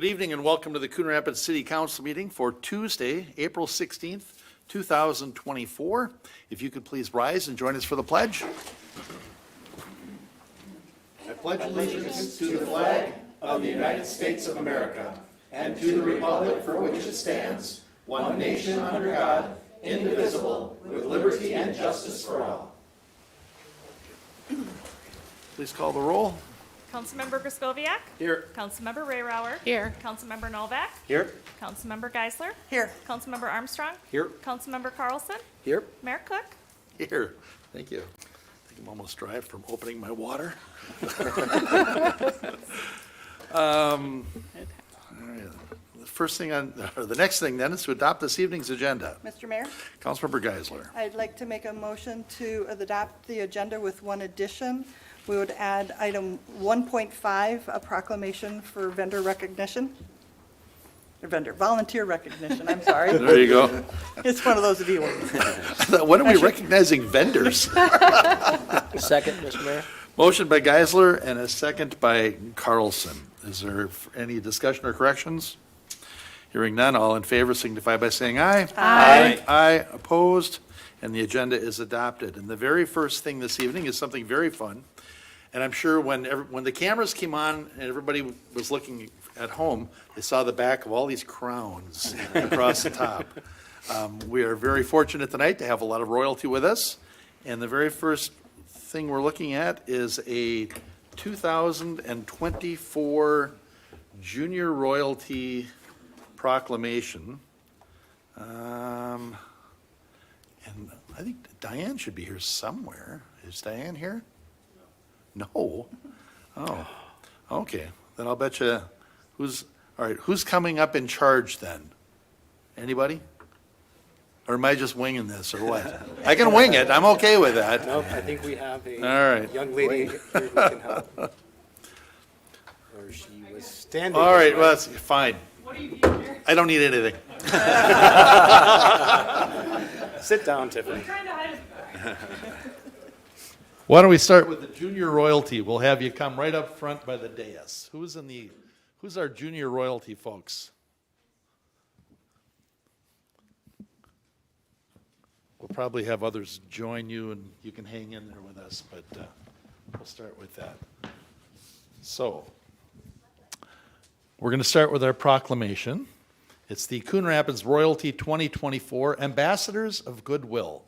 Good evening and welcome to the Coon Rapids City Council meeting for Tuesday, April 16th, 2024. If you could please rise and join us for the pledge. I pledge allegiance to the flag of the United States of America and to the republic for which it stands, one nation under God, indivisible, with liberty and justice for all. Please call the roll. Councilmember Griscoviac. Here. Councilmember Rayrauer. Here. Councilmember Novak. Here. Councilmember Geisler. Here. Councilmember Armstrong. Here. Councilmember Carlson. Here. Mayor Cook. Here. Thank you. I think I'm almost dry from opening my water. All right. The next thing then is to adopt this evening's agenda. Mr. Mayor, Councilmember Geisler. I'd like to make a motion to adopt the agenda with one addition. We would add item 1.5, a proclamation for vendor recognition. Volunteer recognition, I'm sorry. There you go. It's one of those V words. When are we recognizing vendors? Second, Mr. Mayor. Motion by Geisler and a second by Carlson. Is there any discussion or corrections? Hearing none, all in favor signify by saying aye. Aye. Aye, opposed, and the agenda is adopted. And the very first thing this evening is something very fun. And I'm sure when the cameras came on and everybody was looking at home, they saw the back of all these crowns across the top. We are very fortunate tonight to have a lot of royalty with us. And the very first thing we're looking at is a 2024 Junior Royalty Proclamation. And I think Diane should be here somewhere. Is Diane here? No. Oh, okay. Then I'll bet you, who's coming up in charge then? Anybody? Or am I just winging this, or what? I can wing it. I'm okay with that. Nope, I think we have a All right. young lady here who can help. Or she was standing. All right, well, that's fine. What do you need here? I don't need anything. Sit down, Tiffany. Trying to hide it. Why don't we start with the junior royalty? We'll have you come right up front by the dais. Who's our junior royalty folks? We'll probably have others join you and you can hang in there with us, but we'll start with that. So, we're going to start with our proclamation. It's the Coon Rapids Royalty 2024 Ambassadors of Goodwill.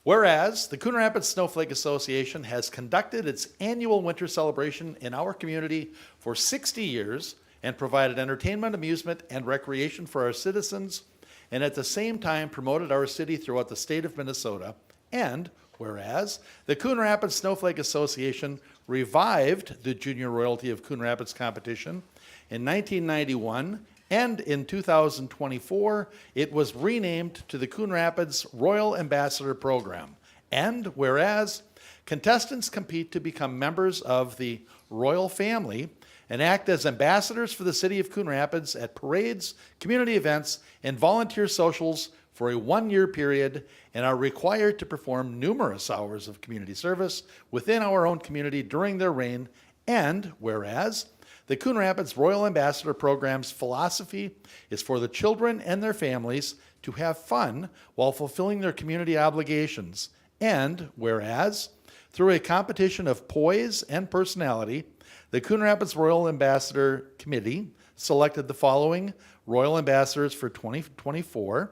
Whereas the Coon Rapids Snowflake Association has conducted its annual winter celebration in our community for 60 years and provided entertainment, amusement, and recreation for our citizens, and at the same time promoted our city throughout the state of Minnesota. And whereas the Coon Rapids Snowflake Association revived the Junior Royalty of Coon Rapids competition in 1991, and in 2024, it was renamed to the Coon Rapids Royal Ambassador Program. And whereas contestants compete to become members of the royal family and act as ambassadors for the city of Coon Rapids at parades, community events, and volunteer socials for a one-year period, and are required to perform numerous hours of community service within our own community during their reign. And whereas the Coon Rapids Royal Ambassador Program's philosophy is for the children and their families to have fun while fulfilling their community obligations. And whereas, through a competition of poise and personality, the Coon Rapids Royal Ambassador Committee selected the following Royal Ambassadors for 2024.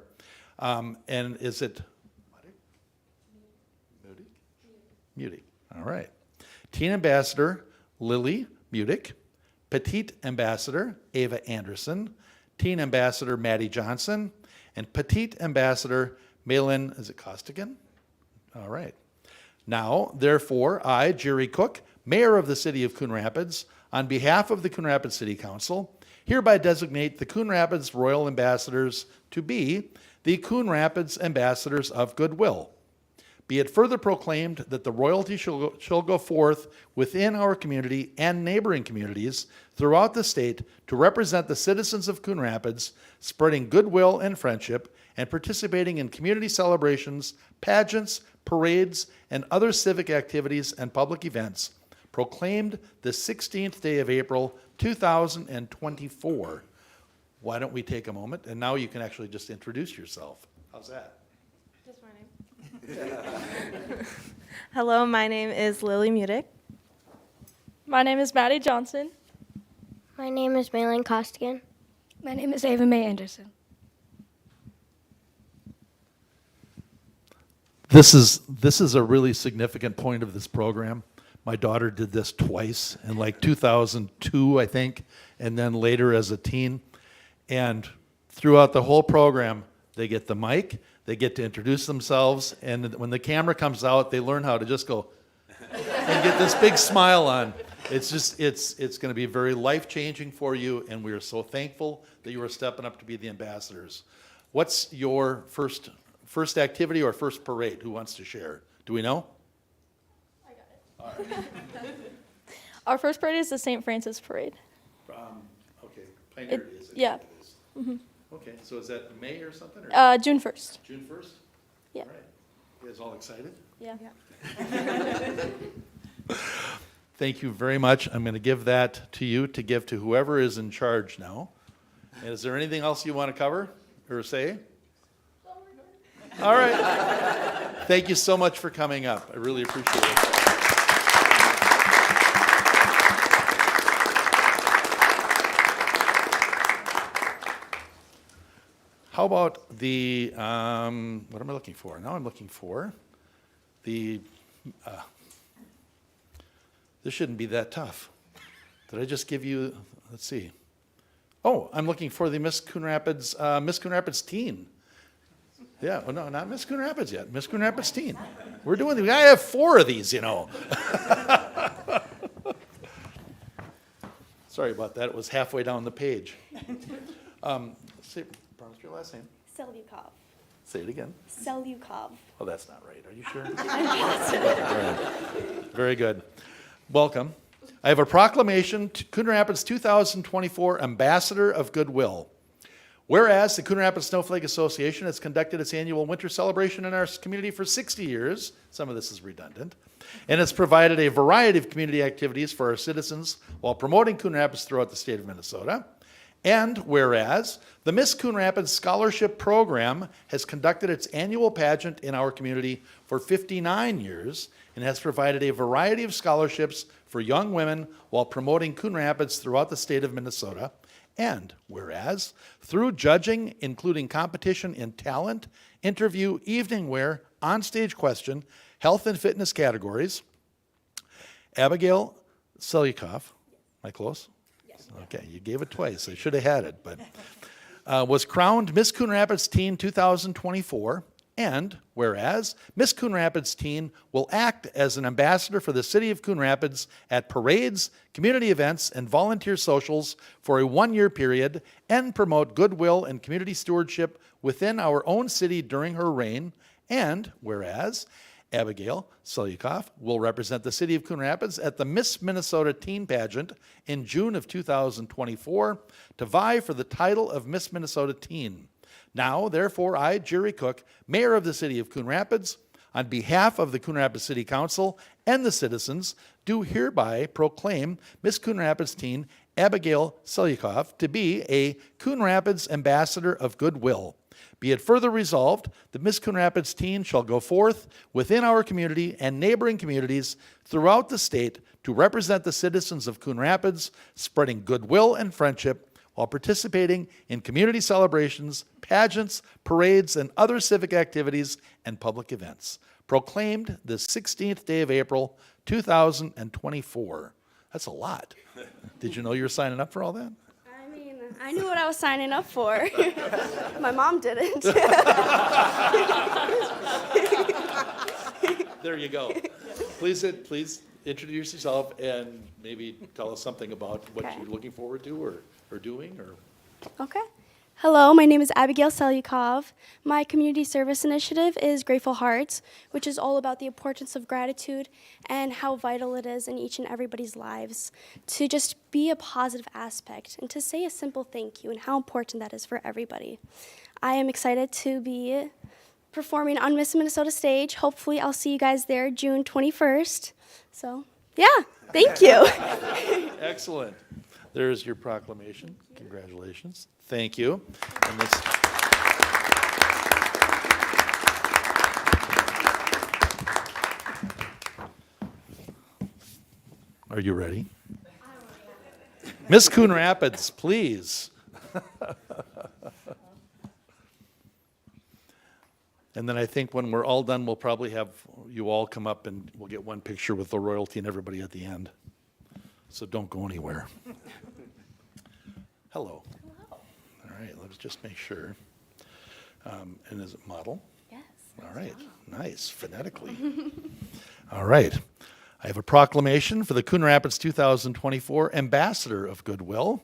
And is it Mudick? All right. Teen Ambassador Lily Mudick. Petite Ambassador Ava Anderson, Teen Ambassador Maddie Johnson, and Petite Ambassador Malin, is it Costigan? All right. Now, therefore, I, Jerry Cook, Mayor of the City of Coon Rapids, on behalf of the Coon Rapids City Council, hereby designate the Coon Rapids Royal Ambassadors to be the Coon Rapids Ambassadors of Goodwill. Be it further proclaimed that the royalty shall go forth within our community and neighboring communities throughout the state to represent the citizens of Coon Rapids, spreading goodwill and friendship, and participating in community celebrations, pageants, parades, and other civic activities and public events, proclaimed the 16th day of April, 2024. Why don't we take a moment, and now you can actually just introduce yourself. How's that? Just my name. Hello, my name is Lily Mudick. My name is Maddie Johnson. My name is Malin Costigan. My name is Ava Mae Anderson. This is a really significant point of this program. My daughter did this twice in like 2002, I think, and then later as a teen. And throughout the whole program, they get the mic, they get to introduce themselves, and when the camera comes out, they learn how to just go and get this big smile on. It's going to be very life-changing for you, and we are so thankful that you are stepping up to be the ambassadors. What's your first activity or first parade? Who wants to share? Do we know? Our first parade is the St. Francis Parade. Okay, Pioneer It- Days. yeah. Okay, so is that May or something? Or June 1st. June 1st? Yeah. All right. You guys all excited? Yeah. Thank you very much. I'm going to give that to you to give to whoever is in charge now. And is there anything else you want to cover or say? All right. Thank you so much for coming up. I really appreciate it. How about the, what am I looking for? Now I'm looking for the, this shouldn't be that tough. Did I just give you, let's see. Oh, I'm looking for the Miss Coon Rapids teen. Yeah, well, no, not Miss Coon Rapids yet. Miss Coon Rapids teen. We're doing, I have 4 of these, you know. Sorry about that. It was halfway down the page. Promise your last name. Selyukov. Say it again. Selyukov. Oh, that's not right. Are you sure? All right. Very good. Welcome. I have a proclamation to Coon Rapids 2024 Ambassador of Goodwill. Whereas the Coon Rapids Snowflake Association has conducted its annual winter celebration in our community for 60 years, some of this is redundant, and has provided a variety of community activities for our citizens while promoting Coon Rapids throughout the state of Minnesota. And whereas the Miss Coon Rapids Scholarship Program has conducted its annual pageant in our community for 59 years and has provided a variety of scholarships for young women while promoting Coon Rapids throughout the state of Minnesota. And whereas through judging, including competition in talent, interview, evening wear, onstage question, health and fitness categories, Abigail Selyukov, am I close? Okay, you gave it twice. I should have had it, but was crowned Miss Coon Rapids Teen 2024. And whereas Miss Coon Rapids Teen will act as an ambassador for the city of Coon Rapids at parades, community events, and volunteer socials for a 1-year period and promote goodwill and community stewardship within our own city during her reign. And whereas Abigail Selyukov will represent the city of Coon Rapids at the Miss Minnesota Teen Pageant in June of 2024 to vie for the title of Miss Minnesota Teen. Now, therefore, I, Jerry Cook, Mayor of the city of Coon Rapids, on behalf of the Coon Rapids City Council and the citizens, do hereby proclaim Miss Coon Rapids Teen Abigail Selyukov to be a Coon Rapids Ambassador of Goodwill. Be it further resolved that Miss Coon Rapids Teen shall go forth within our community and neighboring communities throughout the state to represent the citizens of Coon Rapids, spreading goodwill and friendship while participating in community celebrations, pageants, parades, and other civic activities and public events. Proclaimed the 16th day of April, 2024. That's a lot. Did you know you were signing up for all that? I mean, I knew what I was signing up for. My mom didn't. There you go. Please introduce yourself and maybe tell us something about what Okay. you're looking forward to or doing or. Okay. Hello, my name is Abigail Selyukov. My community service initiative is Grateful Hearts, which is all about the importance of gratitude and how vital it is in each and everybody's lives to just be a positive aspect and to say a simple thank you and how important that is for everybody. I am excited to be performing on Miss Minnesota stage. Hopefully I'll see you guys there June 21st. So, yeah, thank you. Excellent. There's your proclamation. Congratulations. Thank you. And this, are you ready? Miss Coon Rapids, please. And then I think when we're all done, we'll probably have you all come up and we'll get one picture with the royalty and everybody at the end. So don't go anywhere. Hello. All right, let's just make sure. And is it model? Yes. All right, nice, phonetically. All right. I have a proclamation for the Coon Rapids 2024 Ambassador of Goodwill.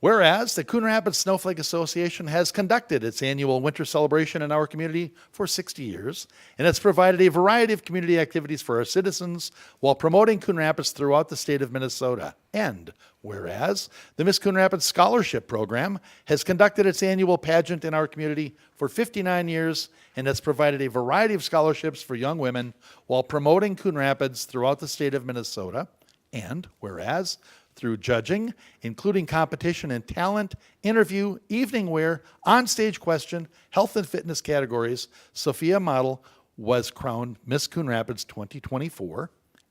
Whereas the Coon Rapids Snowflake Association has conducted its annual winter celebration in our community for 60 years, and it's provided a variety of community activities for our citizens while promoting Coon Rapids throughout the state of Minnesota. And whereas the Miss Coon Rapids Scholarship Program has conducted its annual pageant in our community for 59 years, and has provided a variety of scholarships for young women while promoting Coon Rapids throughout the state of Minnesota. And whereas through judging, including competition in talent, interview, evening wear, onstage question, health and fitness categories, Sophia Model was crowned Miss Coon Rapids 2024.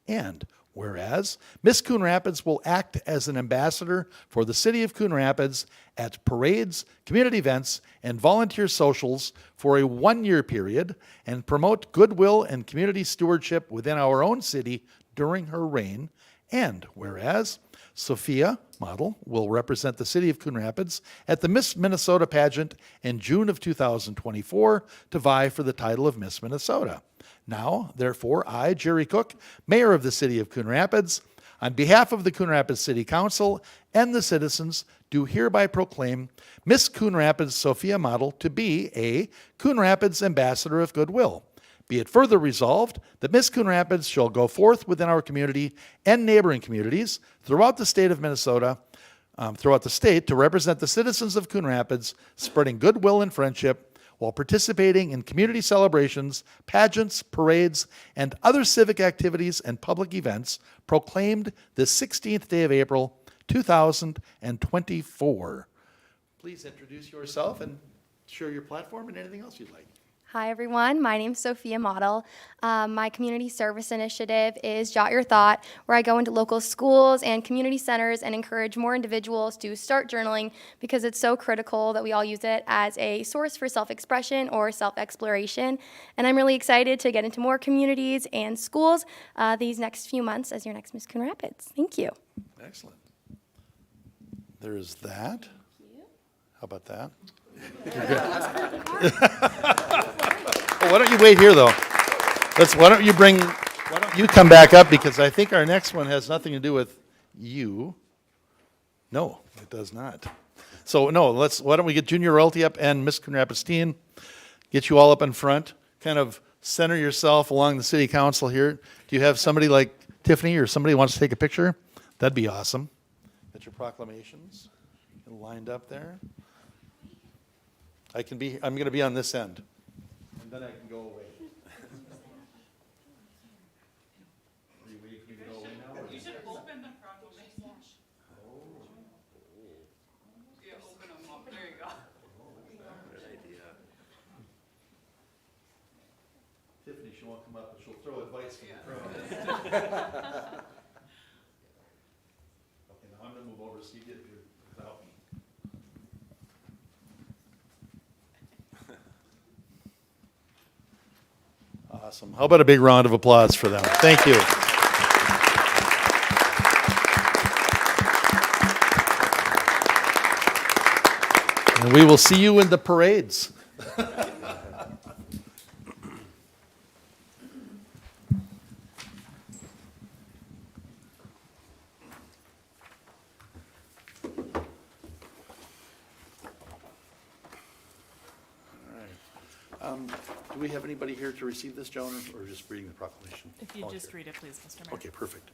And whereas Miss Coon Rapids will act as an ambassador for the city of Coon Rapids at parades, community events, and volunteer socials for a one-year period and promote goodwill and community stewardship within our own city during her reign. And whereas Sophia Model will represent the city of Coon Rapids at the Miss Minnesota pageant in June of 2024 to vie for the title of Miss Minnesota. Now, therefore, I, Jerry Cook, Mayor of the city of Coon Rapids, on behalf of the Coon Rapids City Council and the citizens, do hereby proclaim Miss Coon Rapids Sophia Model to be a Coon Rapids Ambassador of Goodwill. Be it further resolved that Miss Coon Rapids shall go forth within our community and neighboring communities throughout the state of Minnesota, to represent the citizens of Coon Rapids, spreading goodwill and friendship while participating in community celebrations, pageants, parades, and other civic activities and public events proclaimed the 16th day of April, 2024. Please introduce yourself and share your platform and anything else you'd like. Hi, everyone. My name's Sophia Model. My community service initiative is Jot Your Thought, where I go into local schools and community centers and encourage more individuals to start journaling because it's so critical that we all use it as a source for self-expression or self-exploration. And I'm really excited to get into more communities and schools these next few months as your next Miss Coon Rapids. Thank you. Excellent. There's that. How about that? Well, why don't you wait here, though? Why don't you come back up, because I think our next one has nothing to do with you. No, it does not. So, no, why don't we get Junior Royalty up and Miss Coon Rapids Teen, get you all up in front, kind of center yourself along the city council here. Do you have somebody like Tiffany or somebody who wants to take a picture? That'd be awesome. Get your proclamations lined up there. I'm going to be on this end, and then I can go away. Are you waiting for me to go away now? You should open the proclamation. Oh. Yeah, open them up. There you go. Good idea. Tiffany, she won't come up, but she'll throw advice from the crowd. Okay, now I'm going to move over so you get here without me. Awesome. How about a big round of applause for them? Thank you. And we will see you in the parades. Do we have anybody here to receive this, Joan, or just reading the proclamation? If you just read it, please, Mr. Mayor. Okay, perfect.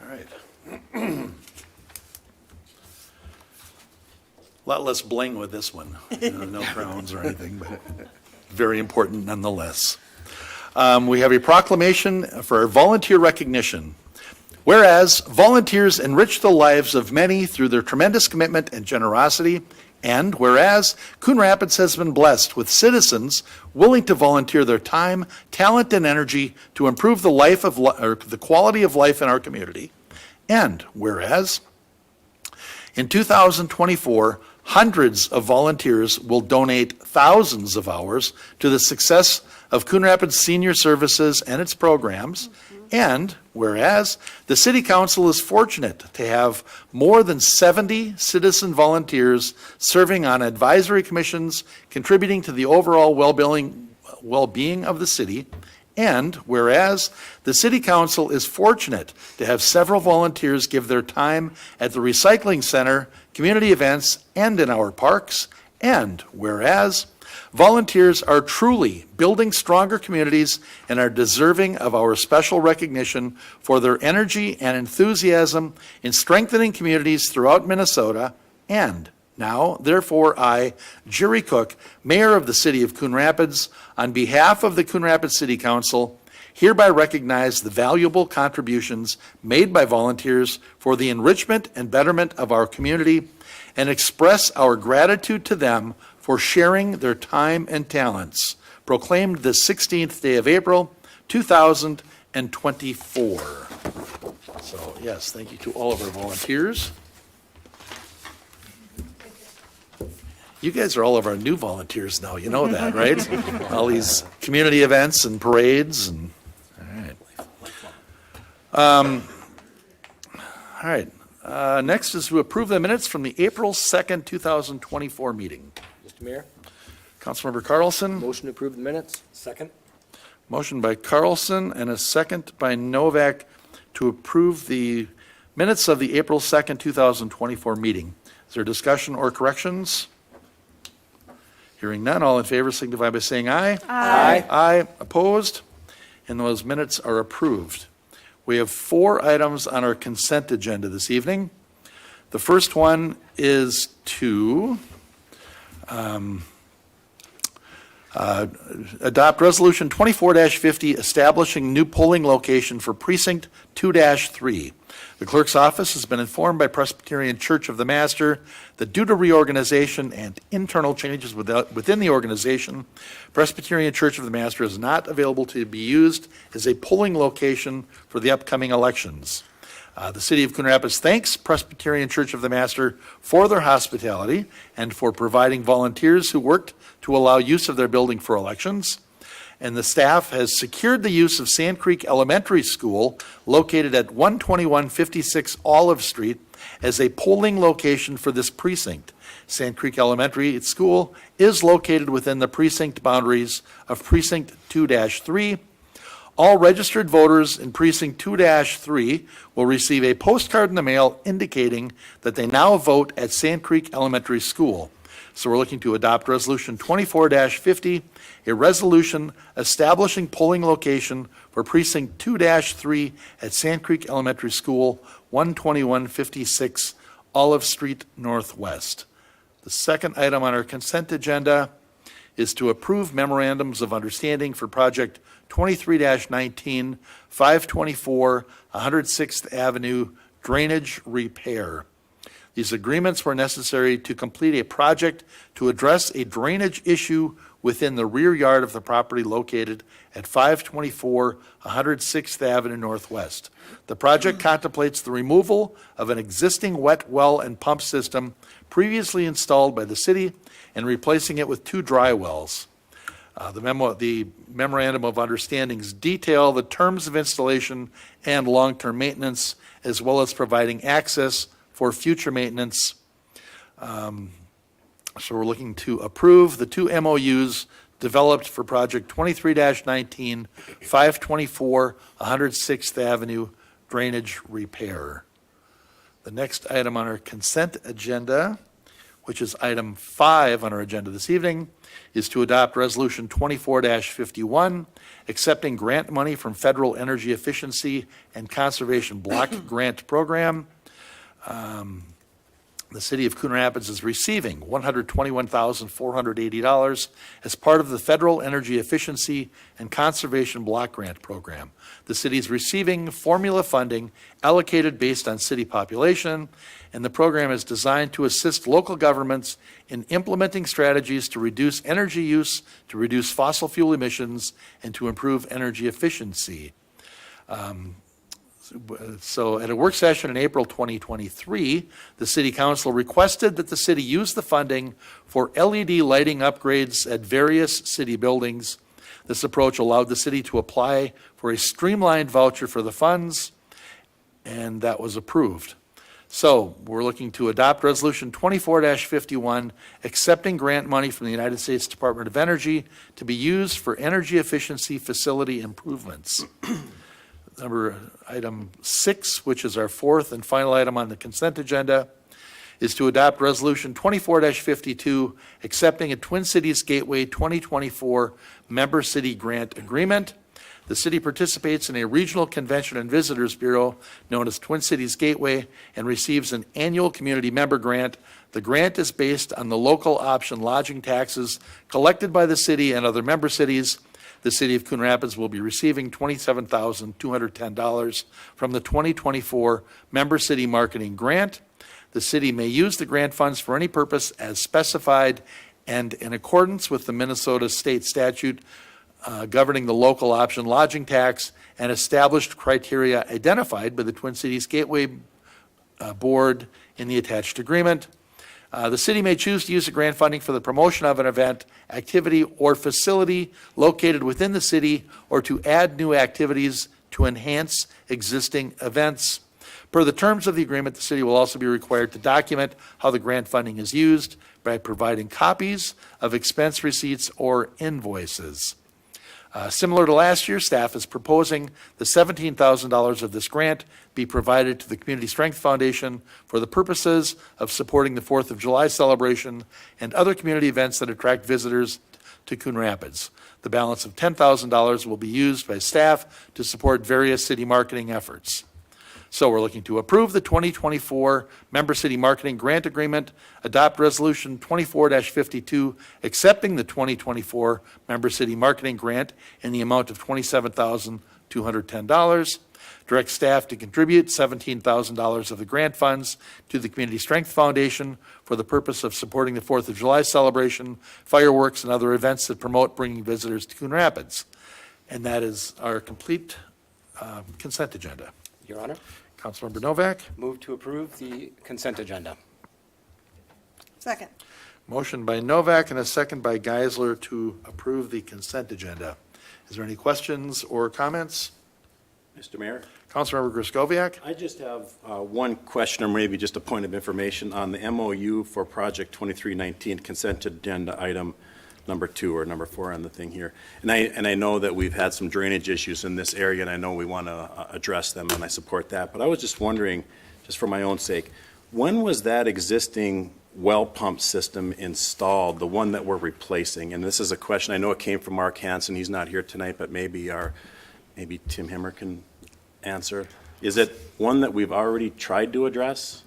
All right. A lot less bling with this one. No crowns or anything, but very important nonetheless. We have a proclamation for volunteer recognition. Whereas volunteers enrich the lives of many through their tremendous commitment and generosity, and whereas Coon Rapids has been blessed with citizens willing to volunteer their time, talent, and energy to improve the life of or the quality of life in our community, and whereas in 2024, hundreds of volunteers will donate thousands of hours to the success of Coon Rapids Senior Services and its programs. And whereas the City Council is fortunate to have more than 70 citizen volunteers serving on advisory commissions, contributing to the overall well-being of the city. And whereas the City Council is fortunate to have several volunteers give their time at the recycling center, community events, and in our parks. And whereas volunteers are truly building stronger communities and are deserving of our special recognition for their energy and enthusiasm in strengthening communities throughout Minnesota. And now, therefore, I, Jerry Cook, Mayor of the City of Coon Rapids, on behalf of the Coon Rapids City Council, hereby recognize the valuable contributions made by volunteers for the enrichment and betterment of our community and express our gratitude to them for sharing their time and talents. Proclaimed the 16th day of April, 2024. So, yes, thank you to all of our volunteers. You guys are all of our new volunteers now, you know that, right? All these community events and parades and, all right. Next is to approve the minutes from the April 2nd, 2024 meeting. Mr. Mayor, Councilmember Carlson, motion to approve the minutes. Second? motion by Carlson and a second by Novak to approve the minutes of the April 2nd, 2024 meeting. Is there discussion or corrections? Hearing none, all in favor signify by saying aye. Aye. Aye, opposed, and those minutes are approved. We have 4 items on our consent agenda this evening. The first one is to adopt Resolution 24-50, establishing new polling location for Precinct 2-3. The clerk's office has been informed by Presbyterian Church of the Master that due to reorganization and internal changes within the organization, Presbyterian Church of the Master is not available to be used as a polling location for the upcoming elections. The City of Coon Rapids thanks Presbyterian Church of the Master for their hospitality and for providing volunteers who worked to allow use of their building for elections. And the staff has secured the use of Sand Creek Elementary School, located at 12156 Olive Street, as a polling location for this precinct. Sand Creek Elementary School is located within the precinct boundaries of Precinct 2-3. All registered voters in Precinct 2-3 will receive a postcard in the mail indicating that they now vote at Sand Creek Elementary School. So we're looking to adopt Resolution 24-50, a resolution establishing polling location for Precinct 2-3 at Sand Creek Elementary School, 12156 Olive Street Northwest. The second item on our consent agenda is to approve memorandums of understanding for Project 23-19, 524 106th Avenue drainage repair. These agreements were necessary to complete a project to address a drainage issue within the rear yard of the property located at 524 106th Avenue Northwest. The project contemplates the removal of an existing wet well and pump system previously installed by the city and replacing it with 2 dry wells. The memorandum of understandings detail the terms of installation and long-term maintenance, as well as providing access for future maintenance. So we're looking to approve the 2 MOUs developed for Project 23-19, 524 106th Avenue drainage repair. The next item on our consent agenda, which is item 5 on our agenda this evening, is to adopt Resolution 24-51, accepting grant money from Federal Energy Efficiency and Conservation Block Grant Program. the city of Coon Rapids is receiving $121,480 as part of the Federal Energy Efficiency and Conservation Block Grant Program. The city is receiving formula funding allocated based on city population, and the program is designed to assist local governments in implementing strategies to reduce energy use, to reduce fossil fuel emissions, and to improve energy efficiency. So at a work session in April 2023, the City Council requested that the city use the funding for LED lighting upgrades at various city buildings. This approach allowed the city to apply for a streamlined voucher for the funds, and that was approved. So we're looking to adopt Resolution 24-51, accepting grant money from the United States Department of Energy to be used for energy efficiency facility improvements. Item 6, which is our fourth and final item on the consent agenda, is to adopt Resolution 24-52, accepting a Twin Cities Gateway 2024 Member City Grant Agreement. The city participates in a regional convention and visitors bureau known as Twin Cities Gateway and receives an annual community member grant. The grant is based on the local option lodging taxes collected by the city and other member cities. The city of Coon Rapids will be receiving $27,210 from the 2024 Member City Marketing Grant. The city may use the grant funds for any purpose as specified and in accordance with the Minnesota state statute governing the local option lodging tax and established criteria identified by the Twin Cities Gateway Board in the attached agreement. The city may choose to use the grant funding for the promotion of an event, activity, or facility located within the city or to add new activities to enhance existing events. Per the terms of the agreement, the city will also be required to document how the grant funding is used by providing copies of expense receipts or invoices. Similar to last year, staff is proposing the $17,000 of this grant be provided to the Community Strength Foundation for the purposes of supporting the 4th of July celebration and other community events that attract visitors to Coon Rapids. The balance of $10,000 will be used by staff to support various city marketing efforts. So we're looking to approve the 2024 Member City Marketing Grant Agreement, adopt Resolution 24-52, accepting the 2024 Member City Marketing Grant in the amount of $27,210, direct staff to contribute $17,000 of the grant funds to the Community Strength Foundation for the purpose of supporting the 4th of July celebration, fireworks, and other events that promote bringing visitors to Coon Rapids. And that is our complete consent agenda. Your Honor, Councilmember Novak. move to approve the consent agenda. Second. Motion by Novak and a second by Geisler to approve the consent agenda. Is there any questions or comments? Mr. Mayor, Councilmember Griscoviac? I just have one question or maybe just a point of information on the MOU for Project 2319 consent agenda item number 2 or number 4 on the thing here. And I know that we've had some drainage issues in this area, and I know we want to address them, and I support that. But I was just wondering, just for my own sake, when was that existing well pump system installed, the one that we're replacing? And this is a question, I know it came from Mark Hansen. He's not here tonight, but maybe Tim Himmer can answer. Is it one that we've already tried to address?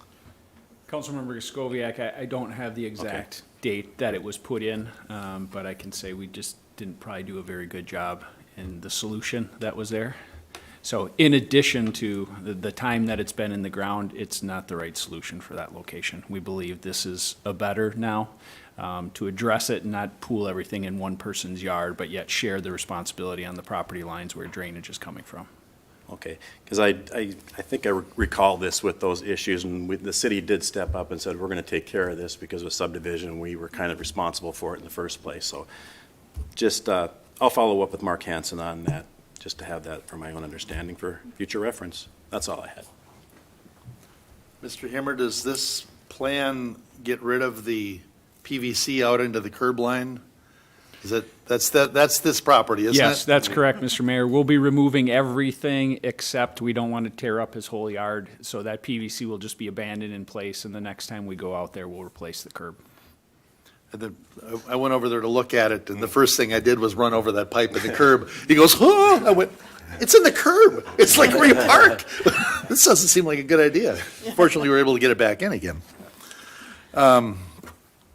Councilmember Skoviak, I don't have the exact date that it was put in, but I can say we just didn't probably do a very good job in the solution that was there. So in addition to the time that it's been in the ground, it's not the right solution for that location. We believe this is a better now to address it and not pool everything in one person's yard, but yet share the responsibility on the property lines where drainage is coming from. Okay, because I think I recall this with those issues, and the city did step up and said, we're going to take care of this because of subdivision, and we were kind of responsible for it in the first place. So just, I'll follow up with Mark Hansen on that, just to have that for my own understanding for future reference. That's all I had. Mr. Himmer, does this plan get rid of the PVC out into the curb line? That's this property, isn't it? Yes, that's correct, Mr. Mayor. We'll be removing everything except we don't want to tear up his whole yard, so that PVC will just be abandoned in place, and the next time we go out there, we'll replace the curb. And then I went over there to look at it, and the first thing I did was run over that pipe in the curb. He goes, oh, I went, it's in the curb. It's like where you park. This doesn't seem like a good idea. Fortunately, we were able to get it back in again. All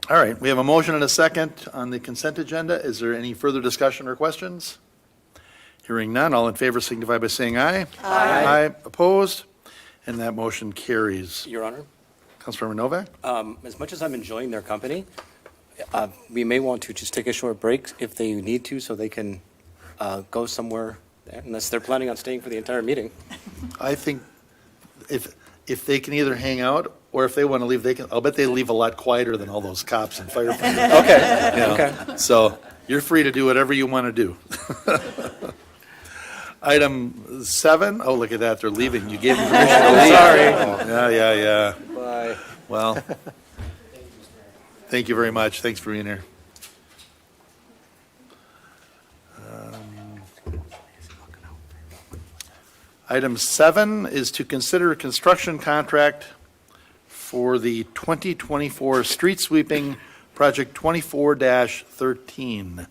right, we have a motion and a second on the consent agenda. Is there any further discussion or questions? Hearing none, all in favor signify by saying aye. Aye. Opposed? And that motion carries. Your Honor, Councilmember Novak? as much as I'm enjoying their company, we may want to just take a short break if they need to, so they can go somewhere, unless they're planning on staying for the entire meeting. I think if they can either hang out or if they want to leave, they can. I'll bet they leave a lot quieter than all those cops and firefighters. Okay, Okay. So you're free to do whatever you want to do. Item 7. Oh, look at that. They're leaving. You gave me permission to leave. Sorry. Yeah. Bye. Well, thank you very much. Thanks for being here. Item 7 is to consider a construction contract for the 2024 street sweeping project 24-13.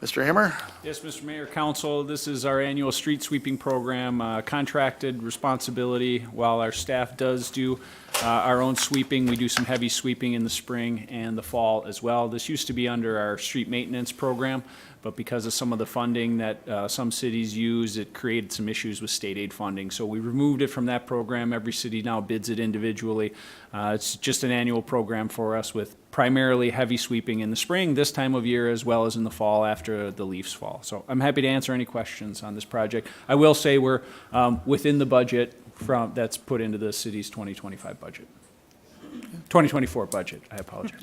Mr. Hammer? Yes, Mr. Mayor, Council, this is our annual street sweeping program, contracted responsibility. While our staff does do our own sweeping, we do some heavy sweeping in the spring and the fall as well. This used to be under our street maintenance program, but because of some of the funding that some cities use, it created some issues with state aid funding. So we removed it from that program. Every city now bids it individually. It's just an annual program for us with primarily heavy sweeping in the spring, this time of year, as well as in the fall after the leaves fall. So I'm happy to answer any questions on this project. I will say we're within the budget that's put into the city's 2025 budget. 2024 budget, I apologize.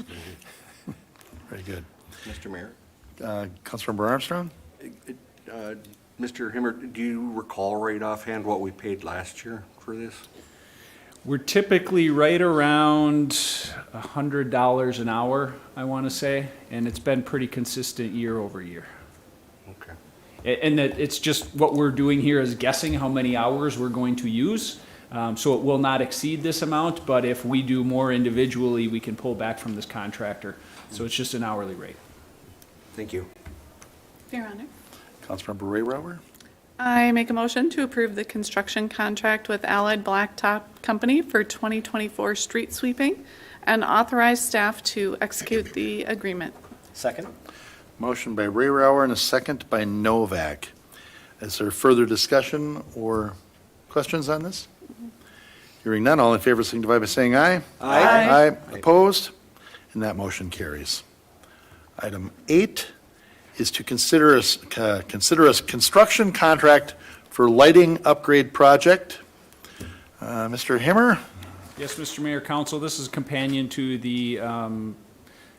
Very good. Mr. Mayor, Councilmember Armstrong? Mr. Himmer, do you recall right offhand what we paid last year for this? We're typically right around $100 an hour, I want to say, and it's been pretty consistent year over year. Okay. And that it's just what we're doing here is guessing how many hours we're going to use. So it will not exceed this amount, but if we do more individually, we can pull back from this contractor. So it's just an hourly rate. Thank you. Your Honor. Councilmember Rayrower? I make a motion to approve the construction contract with Allied Blacktop Company for 2024 street sweeping and authorize staff to execute the agreement. Second? Motion by Rayrower and a second by Novak. Is there further discussion or questions on this? Hearing none, all in favor signify by saying aye. Aye. Aye. Opposed? And that motion carries. Item 8 is to consider a construction contract for lighting upgrade project. Mr. Himmer? Yes, Mr. Mayor, Council, this is a companion to the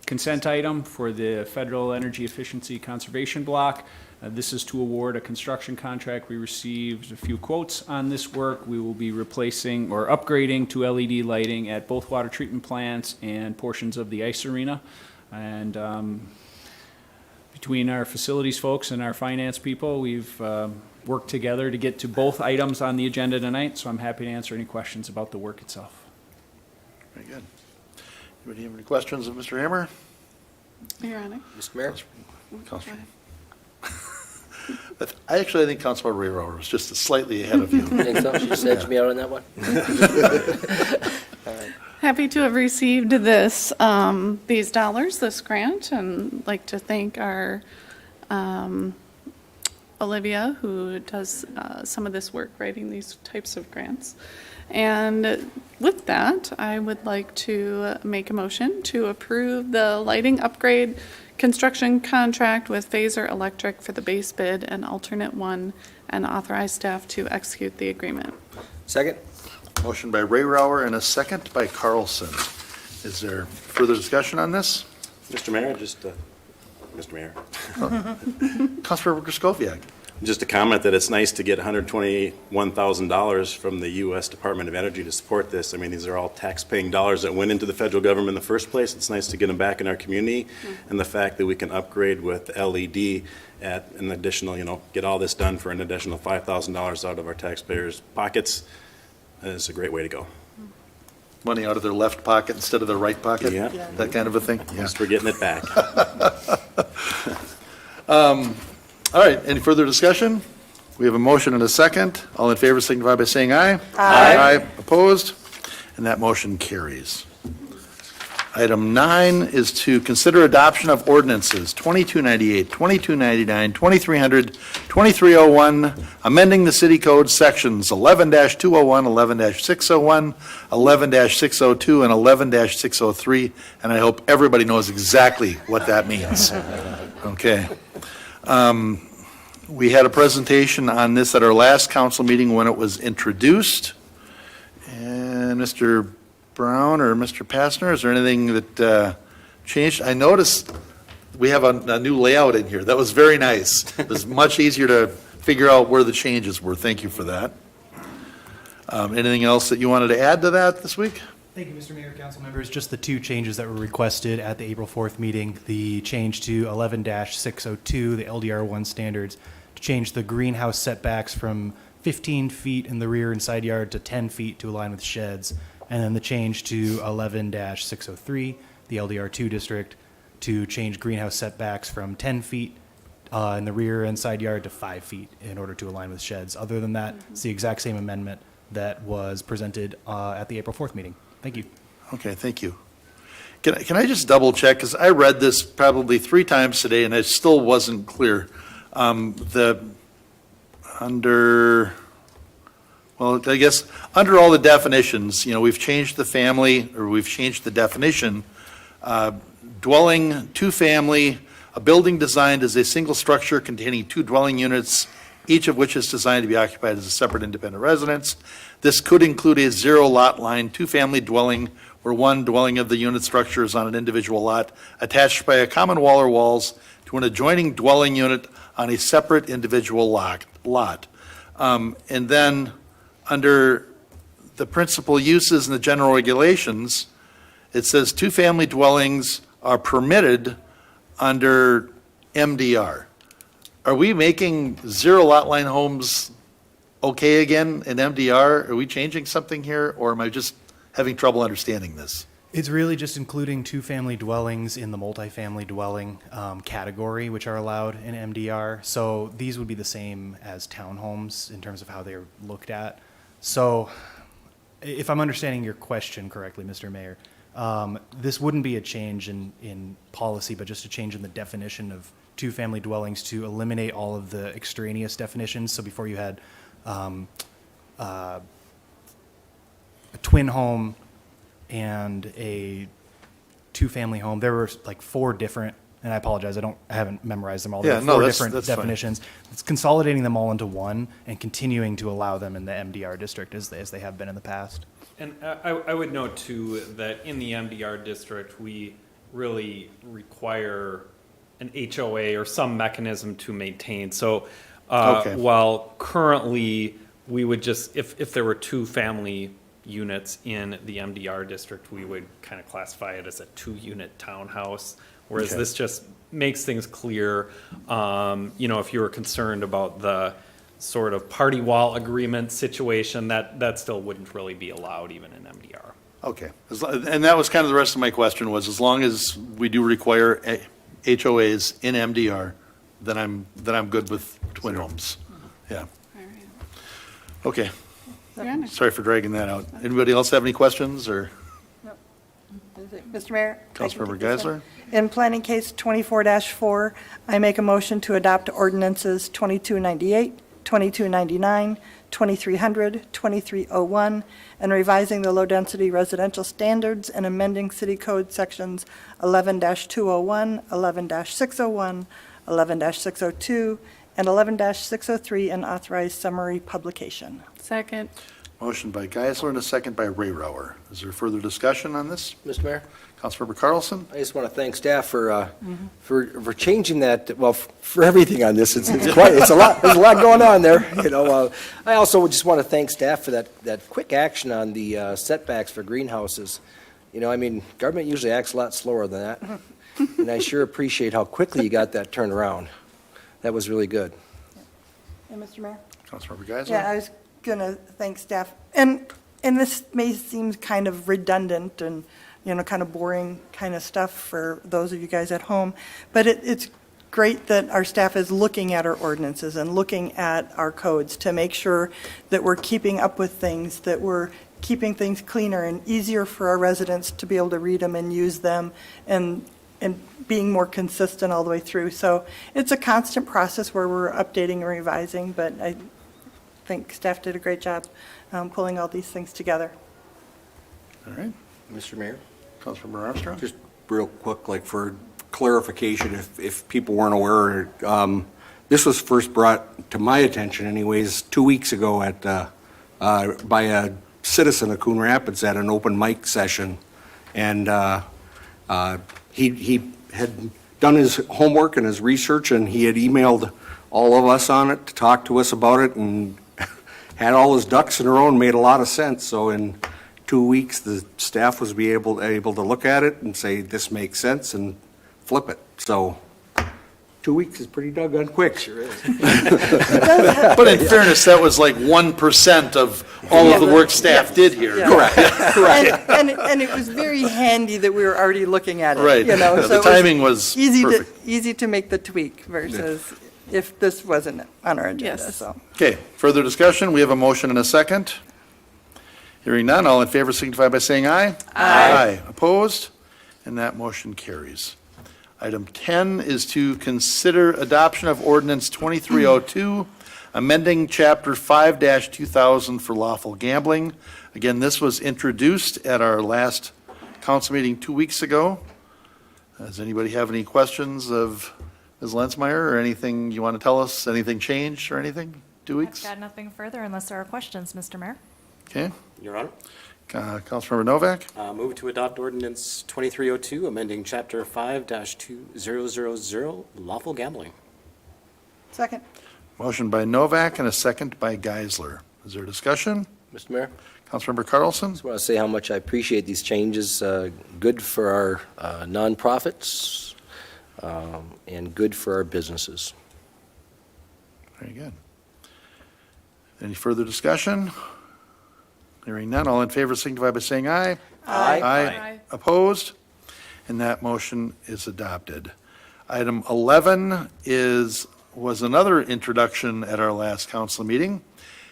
consent item for the Federal Energy Efficiency Conservation Block. This is to award a construction contract. We received a few quotes on this work. We will be replacing or upgrading to LED lighting at both water treatment plants and portions of the ice arena. And between our facilities folks and our finance people, we've worked together to get to both items on the agenda tonight, so I'm happy to answer any questions about the work itself. Very good. Anybody have any questions of Mr. Hammer? Your Honor. Mr. Mayor? Councilor. I think Councilmember Rayrower was just slightly ahead of you. Think so? She just edged me out on that one? All right. Happy to have received this, these dollars, this grant, and like to thank our Olivia, who does some of this work, writing these types of grants. And with that, I would like to make a motion to approve the lighting upgrade construction contract with Phaser Electric for the base bid and alternate one, and authorize staff to execute the agreement. Second? Motion by Rayrower and a second by Carlson. Is there further discussion on this? Mr. Mayor, Mr. Mayor, Councilmember Kraskowiak. just a comment that it's nice to get $121,000 from the U.S. Department of Energy to support this. I mean, these are all tax-paying dollars that went into the federal government in the first place. It's nice to get them back in our community, and the fact that we can upgrade with LED at an additional, get all this done for an additional $5,000 out of our taxpayers' pockets is a great way to go. Money out of their left pocket instead of their right pocket? Yeah. That kind of a thing? Yeah. Just for getting it back. All right, any further discussion? We have a motion and a second. All in favor signify by saying aye. Aye. Opposed? And that motion carries. Item 9 is to consider adoption of ordinances 2298, 2299, 2300, 2301, amending the city code sections 11-201, 11-601, 11-602, and 11-603, and I hope everybody knows exactly what that means. Okay. We had a presentation on this at our last council meeting when it was introduced. And Mr. Brown or Mr. Passner, is there anything that changed? I noticed we have a new layout in here. That was very nice. It was much easier to figure out where the changes were. Thank you for that. Anything else that you wanted to add to that this week? Thank you, Mr. Mayor, council members. Just the two changes that were requested at the April 4th meeting. The change to 11-602, the LDR1 standards, to change the greenhouse setbacks from 15 feet in the rear and side yard to 10 feet to align with sheds. And then the change to 11-603, the LDR2 district, to change greenhouse setbacks from 10 feet in the rear and side yard to 5 feet in order to align with sheds. Other than that, it's the exact same amendment that was presented at the April 4th meeting. Thank you. Okay, thank you. Can I just double check, because I read this probably 3 times today and it still wasn't clear. Well, I guess under all the definitions, we've changed the family, or we've changed the definition. Dwelling, 2-family, a building designed as a single structure containing 2 dwelling units, each of which is designed to be occupied as a separate independent residence. This could include a 0-lot line, 2-family dwelling, where one dwelling of the unit structure is on an individual lot, attached by a common wall or walls to an adjoining dwelling unit on a separate individual lot. And then, under the principal uses and the general regulations, it says 2-family dwellings are permitted under MDR. Are we making 0-lot line homes okay again in MDR? Are we changing something here, or am I just having trouble understanding this? It's really just including 2-family dwellings in the multifamily dwelling category, which are allowed in MDR. So these would be the same as townhomes in terms of how they're looked at. So if I'm understanding your question correctly, Mr. Mayor, this wouldn't be a change in policy, but just a change in the definition of 2-family dwellings to eliminate all of the extraneous definitions. So before you had a twin home and a 2-family home, there were like 4 different, and I apologize, I haven't memorized them all. There were 4 different definitions. It's consolidating them all into one and continuing to allow them in the MDR district as they have been in the past. And I would note too that in the MDR district, we really require an HOA or some mechanism to maintain. So while currently we would just, if there were 2-family units in the MDR district, we would kind of classify it as a 2-unit townhouse, whereas this just makes things clear. If you were concerned about the sort of party wall agreement situation, that still wouldn't really be allowed even in MDR. Okay, and that was kind of the rest of my question, was as long as we do require HOAs in MDR, then I'm good with twin homes. Yeah. All right. Okay. You're next. Sorry for dragging that out. Anybody else have any questions, or? Mr. Mayor? Councilmember Geisler? In planning case 24-4, I make a motion to adopt ordinances 2298, 2299, 2300, 2301, and revising the low-density residential standards and amending city code sections 11-201, 11-601, 11-602, and 11-603, and authorize summary publication. Second. Motion by Geisler and a second by Rayrauer. Is there further discussion on this? Mr. Mayor, Councilmember Carlson? I just want to thank staff for changing that, well, for everything on this. It's a lot, there's a lot going on there, I also just want to thank staff for that quick action on the setbacks for greenhouses. Government usually acts a lot slower than that, and I sure appreciate how quickly you got that turned around. That was really good. And Mr. Mayor? Councilmember Geisler? Yeah, I was going to thank staff. And this may seem kind of redundant and, kind of boring kind of stuff for those of you guys at home, but it's great that our staff is looking at our ordinances and looking at our codes to make sure that we're keeping up with things, that we're keeping things cleaner and easier for our residents to be able to read them and use them, and being more consistent all the way through. So it's a constant process where we're updating and revising, but I think staff did a great job pulling all these things together. All right. Mr. Mayor? Councilmember Armstrong? Just real quick, like for clarification, if people weren't aware, this was first brought to my attention anyways 2 weeks ago at by a citizen of Coon Rapids at an open mic session. And he had done his homework and his research, and he had emailed all of us on it to talk to us about it, and had all his ducks in a row and made a lot of sense. So in 2 weeks, the staff was able to look at it and say, this makes sense, and flip it. So 2 weeks is pretty doggone quick. Sure is. But in fairness, that was like 1% of all of the work staff did here. Yeah. Correct. Correct. And it was very handy that we were already looking at it. Right. You know, Yeah, so the it timing was perfect. easy to make the tweak versus if this wasn't on our agenda, Yes. so. Okay, further discussion? We have a motion and a second. Hearing none, all in favor signify by saying aye. Aye. Opposed? And that motion carries. Item 10 is to consider adoption of ordinance 2302, amending Chapter 5-2000 for lawful gambling. Again, this was introduced at our last council meeting 2 weeks ago. Does anybody have any questions of Ms. Lenzmeyer, or anything you want to tell us? Anything changed or anything? 2 weeks? I've got nothing further unless there are questions, Mr. Mayor. Okay. Your Honor, Councilmember Novak? move to adopt ordinance 2302, amending chapter 5-2000, lawful gambling. Second. Motion by Novak and a second by Geisler. Is there discussion? Mr. Mayor? Councilmember Carlson? Just want to say how much I appreciate these changes. Good for our nonprofits and good for our businesses. Very good. Any further discussion? Hearing none, all in favor signify by saying aye. Aye. Aye. Opposed? And that motion is adopted. Item 11 was another introduction at our last council meeting,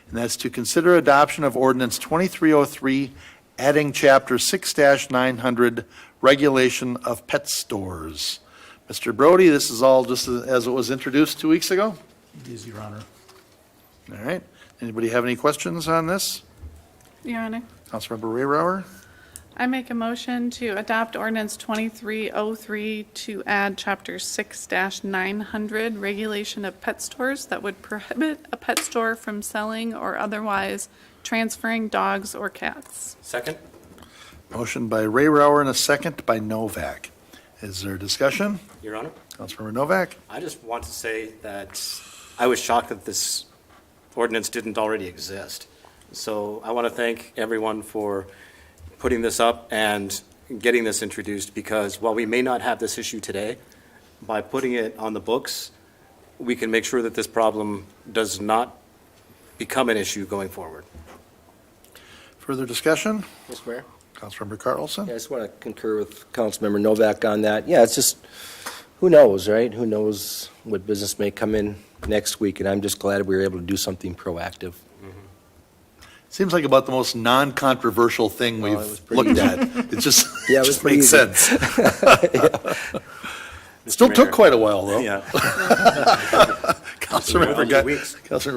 and that's to consider adoption of ordinance 2303, adding chapter 6-900, regulation of pet stores. Mr. Brody, this is all just as it was introduced 2 weeks ago? It is, Your Honor. All right. Anybody have any questions on this? Your Honor, Councilmember Rayrauer? I make a motion to adopt ordinance 2303 to add chapter 6-900, regulation of pet stores, that would prohibit a pet store from selling or otherwise transferring dogs or cats. Second? Motion by Rayrauer and a second by Novak. Is there discussion? Your Honor, Councilmember Novak? I just want to say that I was shocked that this ordinance didn't already exist. So I want to thank everyone for putting this up and getting this introduced, because while we may not have this issue today, by putting it on the books, we can make sure that this problem does not become an issue going forward. Further discussion? Mr. Mayor? Councilmember Carlson? Yeah, I just want to concur with Councilmember Novak on that. Yeah, it's just, who knows, right? Who knows what business may come in next week, and I'm just glad we were able to do something proactive. Seems like about the most non-controversial thing Well, it we've was pretty looked easy. at. It just, Yeah, it was just pretty makes easy. sense. Still took quite a while, though. Yeah. Councilmember I'll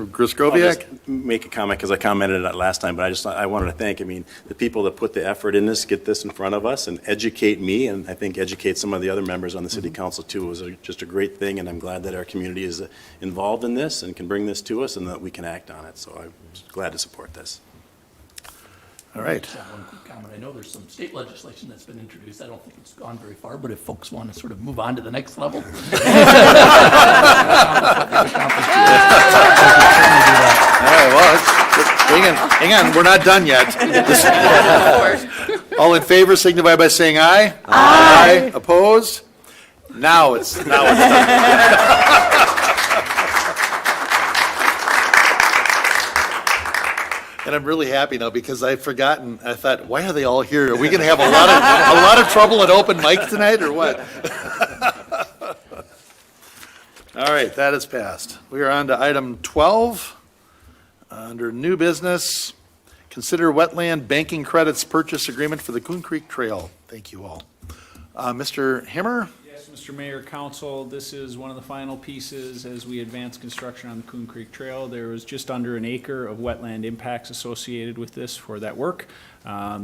Griscoviac? just make a comment, because I commented on it last time, but I wanted to thank, the people that put the effort in this, get this in front of us, and educate me, and I think educate some of the other members on the city council too. It was just a great thing, and I'm glad that our community is involved in this and can bring this to us, and that we can act on it. So I'm just glad to support this. All right. Just have one quick comment. I know there's some state legislation that's been introduced. I don't think it's gone very far, but if folks want to sort of move on to the next level. All right, well, hang on, we're not done yet. All in favor signify by saying aye. Aye. Opposed? Now it's done. And I'm really happy now, because I've forgotten. I thought, why are they all here? Are we going to have a lot of trouble at open mic tonight, or what? All right, that is passed. We are on to item 12, under new business. Consider wetland banking credits purchase agreement for the Coon Creek Trail. Thank you all. Mr. Himmer? Yes, Mr. Mayor, Council, this is one of the final pieces as we advance construction on the Coon Creek Trail. There was just under an acre of wetland impacts associated with this for that work.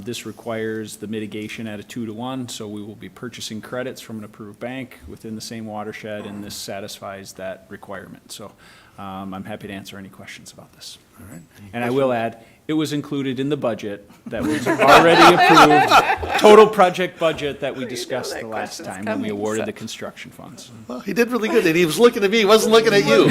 This requires the mitigation at a 2-to-1, so we will be purchasing credits from an approved bank within the same watershed, and this satisfies that requirement. So I'm happy to answer any questions about this. All right. And I will add, it was included in the budget that was already approved, total project budget that we discussed the last time when we awarded the construction funds. Well, he did really good, and he was looking at me, he wasn't looking at you.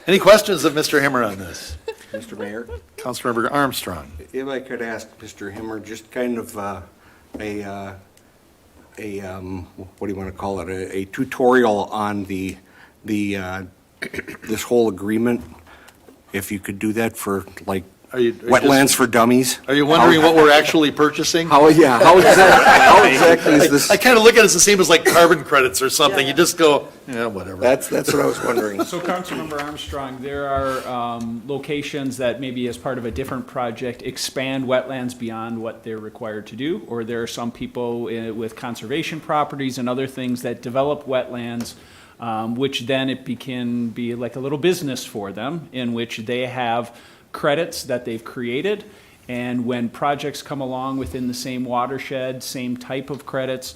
Any questions of Mr. Himmer on this? Mr. Mayor, Councilmember Armstrong. if I could ask Mr. Himmer just kind of what do you want to call it, a tutorial on the this whole agreement, if you could do that for like wetlands for dummies. Are you wondering what we're actually purchasing? How exactly is this? I kind of look at it as the same as like carbon credits or something. You just go, yeah, whatever. That's what I was wondering. So Councilmember Armstrong, there are locations that maybe as part of a different project expand wetlands beyond what they're required to do, or there are some people with conservation properties and other things that develop wetlands, which then it can be like a little business for them, in which they have credits that they've created, and when projects come along within the same watershed, same type of credits,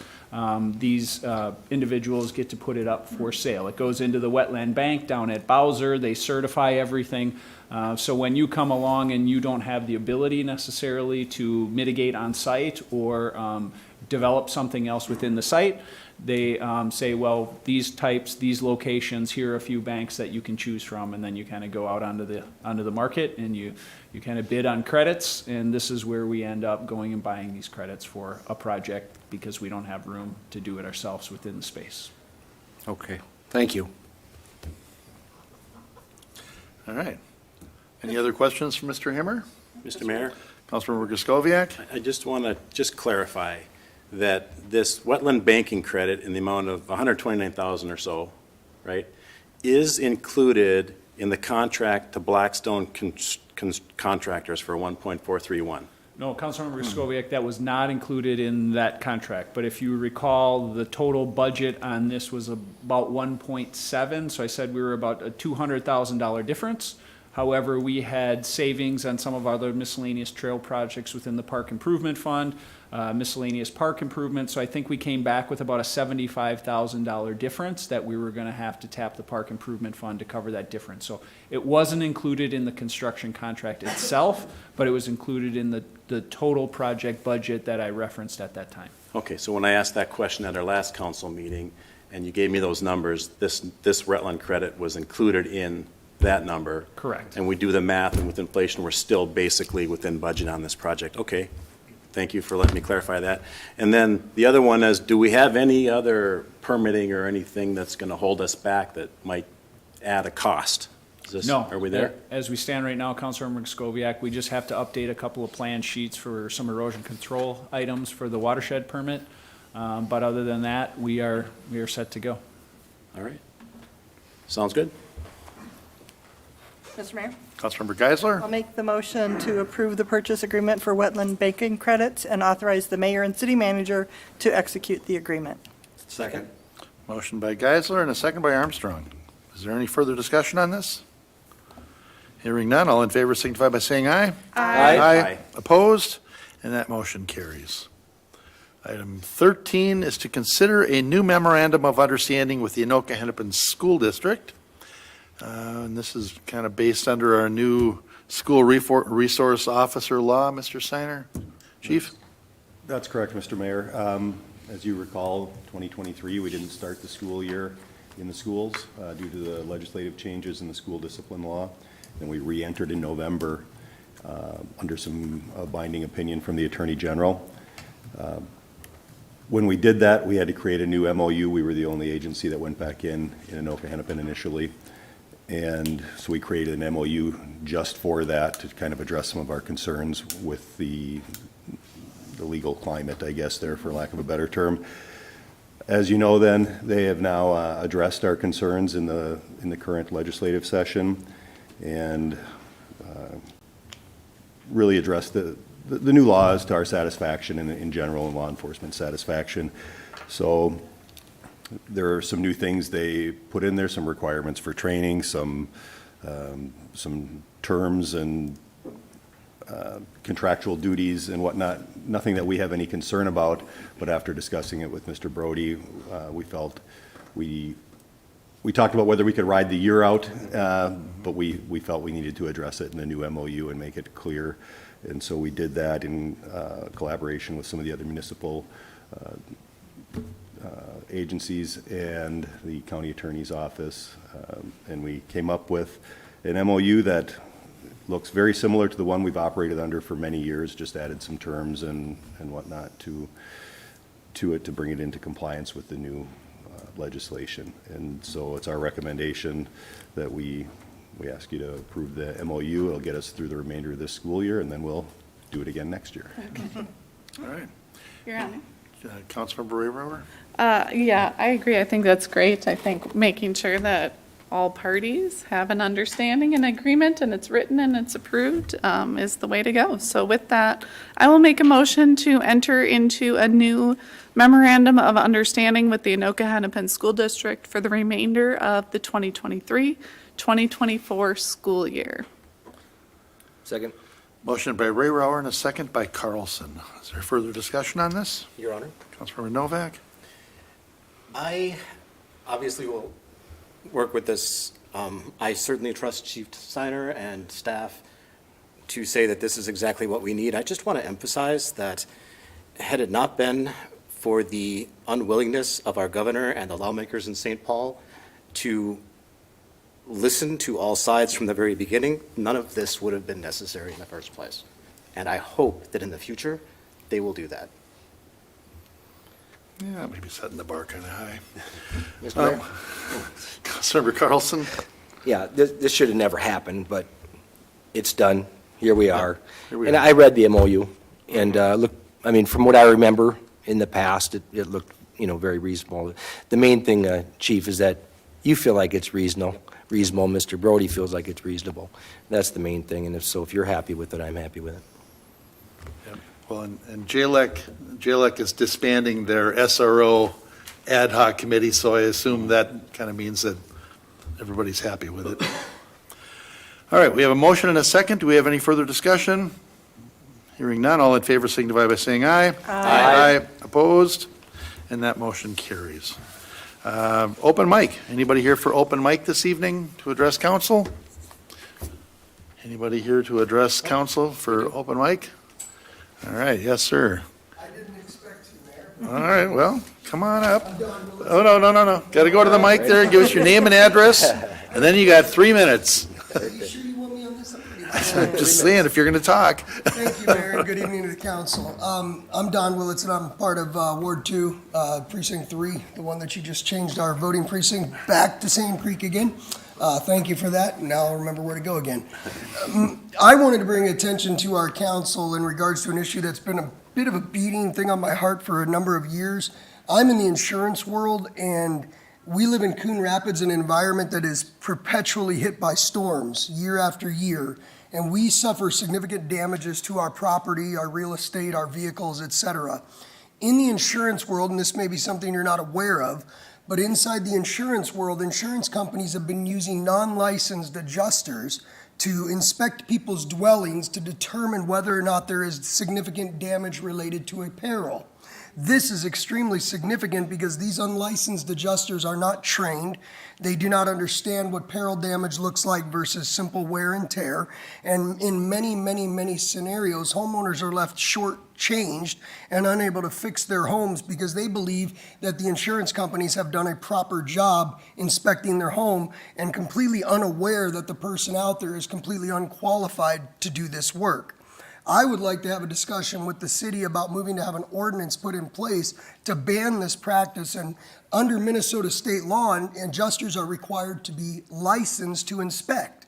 these individuals get to put it up for sale. It goes into the wetland bank down at Bowser. They certify everything. So when you come along and you don't have the ability necessarily to mitigate on site or develop something else within the site, they say, well, these types, these locations, here are a few banks that you can choose from, and then you kind of go out onto the market and you kind of bid on credits, and this is where we end up going and buying these credits for a project because we don't have room to do it ourselves within the space. Okay, thank you. All right. Any other questions from Mr. Himmer? Mr. Mayor? Councilmember Griscoviac? I just want to clarify that this wetland banking credit in the amount of $129,000 or so, right, is included in the contract to Blackstone contractors for 1.431. No, Councilmember Griscoviac, that was not included in that contract. But if you recall, the total budget on this was about 1.7. So I said we were about a $200,000 difference. However, we had savings on some of our other miscellaneous trail projects within the Park Improvement Fund, miscellaneous park improvements. So I think we came back with about a $75,000 difference that we were going to have to tap the Park Improvement Fund to cover that difference. So it wasn't included in the construction contract itself, but it was included in the total project budget that I referenced at that time. Okay, so when I asked that question at our last council meeting, and you gave me those numbers, this wetland credit was included in that number. Correct. And we do the math, and with inflation, we're still basically within budget on this project. Okay, thank you for letting me clarify that. And then the other one is, do we have any other permitting or anything that's going to hold us back that might add a cost? No. Are we there? As we stand right now, Councilmember Griscoviac, we just have to update a couple of plan sheets for some erosion control items for the watershed permit. But other than that, we are set to go. All right. Sounds good. Mr. Mayor? Councilmember Geisler? I'll make the motion to approve the purchase agreement for wetland banking credits and authorize the mayor and city manager to execute the agreement. Second. Motion by Geisler and a second by Armstrong. Is there any further discussion on this? Hearing none, all in favor signify by saying aye. Aye. Aye. Opposed? And that motion carries. Item 13 is to consider a new memorandum of understanding with the Anoka Hennepin School District. And this is kind of based under our new school resource officer law, Mr. Steiner. Chief? That's correct, Mr. Mayor. As you recall, 2023, we didn't start the school year in the schools due to the legislative changes in the school discipline law. And we re-entered in November under some binding opinion from the Attorney General. When we did that, we had to create a new MOU. We were the only agency that went back in Anoka Hennepin initially. And so we created an MOU just for that to kind of address some of our concerns with the legal climate, I guess, there, for lack of a better term. As you know then, they have now addressed our concerns in the current legislative session and really addressed the new laws to our satisfaction and in general and law enforcement satisfaction. So there are some new things they put in there, some requirements for training, some terms and contractual duties and whatnot, nothing that we have any concern about, but after discussing it with Mr. Brody, we felt we talked about whether we could ride the year out, but we felt we needed to address it in the new MOU and make it clear. And so we did that in collaboration with some of the other municipal agencies and the county attorney's office. And we came up with an MOU that looks very similar to the one we've operated under for many years, just added some terms and whatnot to it to bring it into compliance with the new legislation. And so it's our recommendation that we ask you to approve the MOU. It'll get us through the remainder of this school year, and then we'll do it again next year. Okay. All right. Your Honor. Councilmember Rayrower? Yeah, I agree. I think that's great. I think making sure that all parties have an understanding and agreement and it's written and it's approved is the way to go. So with that, I will make a motion to enter into a new memorandum of understanding with the Anoka Hennepin School District for the remainder of the 2023-2024 school year. Second. Motion by Rayrower and a second by Carlson. Is there further discussion on this? Your Honor. Councilmember Novak? I obviously will work with this. I certainly trust Chief Steiner and staff to say that this is exactly what we need. I just want to emphasize that had it not been for the unwillingness of our governor and the lawmakers in St. Paul to listen to all sides from the very beginning, none of this would have been necessary in the first place. And I hope that in the future, they will do that. Yeah, maybe setting the bar kind of high. Mr. Mayor? Councilmember Carlson? Yeah, this should have never happened, but it's done. Here we are. Here we And are. I read the MOU, and look, I mean, from what I remember in the past, it looked, very reasonable. The main thing, Chief, is that you feel like it's reasonable. Mr. Brody feels like it's reasonable. That's the main thing, and if you're happy with it, I'm happy with it. Yep. Well, and JLEC is disbanding their SRO ad hoc committee, so I assume that kind of means that everybody's happy with it. All right, we have a motion and a second. Do we have any further discussion? Hearing none, all in favor signify by saying aye. Aye. Opposed? And that motion carries. Open mic. Anybody here for open mic this evening to address council? Anybody here to address council for open mic? All right, yes, sir. I didn't expect to, Mayor. All right, well, come on up. Oh, no. Got to go to the mic there, give us your name and address, and then you got 3 minutes. Are you sure you want me on this? I'm just saying, if you're going to talk. Thank you, Mayor, and good evening to the council. I'm Don Willits, and I'm part of Ward 2, Precinct 3, the one that you just changed our voting precinct back to Sand Creek again. Thank you for that. Now I'll remember where to go again. I wanted to bring attention to our council in regards to an issue that's been a bit of a beating thing on my heart for a number of years. I'm in the insurance world, and we live in Coon Rapids, an environment that is perpetually hit by storms year after year, and we suffer significant damages to our property, our real estate, our vehicles, etc. In the insurance world, and this may be something you're not aware of, but inside the insurance world, insurance companies have been using non-licensed adjusters to inspect people's dwellings to determine whether or not there is significant damage related to a peril. This is extremely significant because these unlicensed adjusters are not trained. They do not understand what peril damage looks like versus simple wear and tear. And in many scenarios, homeowners are left shortchanged and unable to fix their homes because they believe that the insurance companies have done a proper job inspecting their home and completely unaware that the person out there is completely unqualified to do this work. I would like to have a discussion with the city about moving to have an ordinance put in place to ban this practice. And under Minnesota state law, adjusters are required to be licensed to inspect.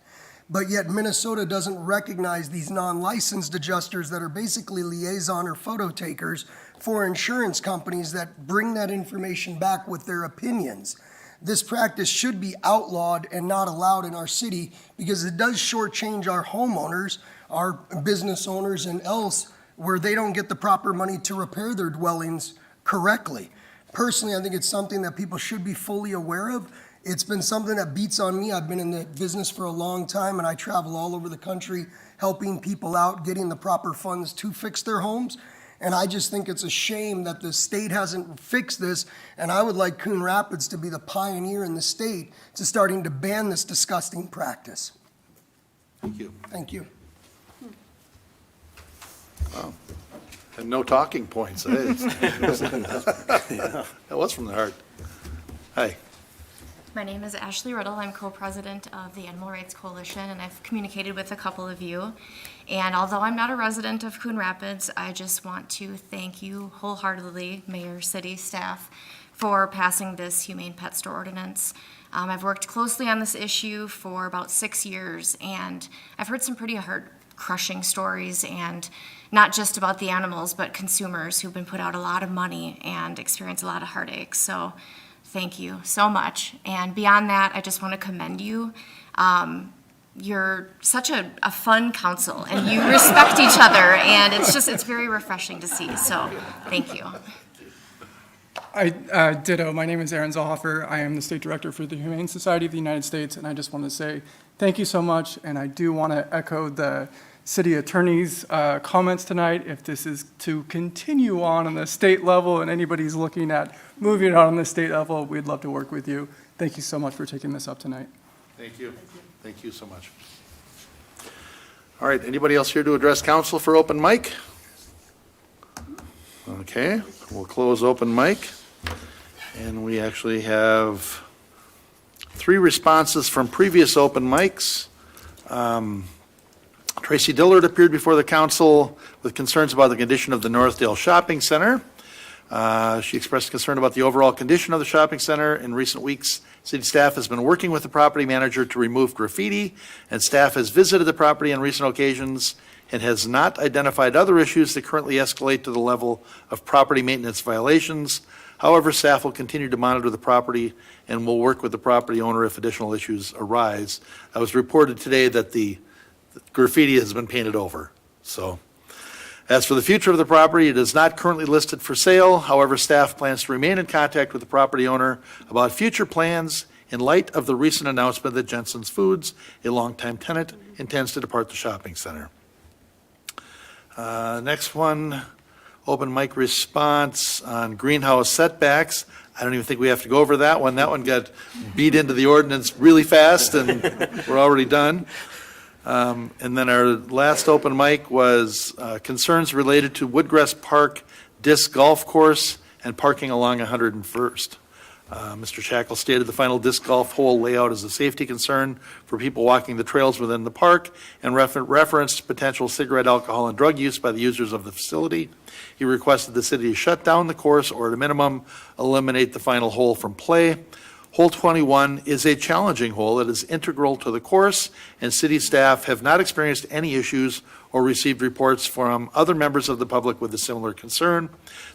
but yet Minnesota doesn't recognize these non-licensed adjusters that are basically liaison or photo takers for insurance companies that bring that information back with their opinions. This practice should be outlawed and not allowed in our city because it does shortchange our homeowners, our business owners, and else where they don't get the proper money to repair their dwellings correctly. Personally, I think it's something that people should be fully aware of. It's been something that beats on me. I've been in the business for a long time, and I travel all over the country helping people out, getting the proper funds to fix their homes. And I just think it's a shame that the state hasn't fixed this, and I would like Coon Rapids to be the pioneer in the state to starting to ban this disgusting practice. Thank you. Thank you. Wow. And no talking points. That was from the heart. Hi. My name is Ashley Riddle. I'm co-president of the Animal Rights Coalition, and I've communicated with a couple of you. And although I'm not a resident of Coon Rapids, I just want to thank you wholeheartedly, Mayor, city staff, for passing this humane pet store ordinance. I've worked closely on this issue for about 6 years, and I've heard some pretty heart-crushing stories, and not just about the animals, but consumers who've been put out a lot of money and experience a lot of heartache. So thank you so much. And beyond that, I just want to commend you. You're such a fun council, and you respect each other, and it's very refreshing to see. So thank you. Ditto. My name is Aaron Zollhofer. I am the State Director for the Humane Society of the United States, and I just want to say thank you so much, and I do want to echo the City Attorney's comments tonight. If this is to continue on the state level and anybody's looking at moving it on the state level, we'd love to work with you. Thank you so much for taking this up tonight. Thank you. Thank you so much. All right, anybody else here to address council for open mic? Okay, we'll close open mic. And we actually have 3 responses from previous open mics. Tracy Dillard appeared before the council with concerns about the condition of the Northdale Shopping Center. She expressed concern about the overall condition of the shopping center. In recent weeks, city staff has been working with the property manager to remove graffiti, and staff has visited the property on recent occasions and has not identified other issues that currently escalate to the level of property maintenance violations. However, staff will continue to monitor the property and will work with the property owner if additional issues arise. I was reported today that the graffiti has been painted over. So, as for the future of the property, it is not currently listed for sale. However, staff plans to remain in contact with the property owner about future plans in light of the recent announcement that Jensen's Foods, a longtime tenant, intends to depart the shopping center. Next one, open mic response on greenhouse setbacks. I don't even think we have to go over that one. That one got beat into the ordinance really fast, and we're already done. And then our last open mic was concerns related to Woodgrass Park disc golf course and parking along 101st. Mr. Shackle stated the final disc golf hole layout is a safety concern for people walking the trails within the park and referenced potential cigarette, alcohol, and drug use by the users of the facility. He requested the city shut down the course or at a minimum eliminate the final hole from play. Hole 21 is a challenging hole that is integral to the course, and city staff have not experienced any issues or received reports from other members of the public with a similar concern.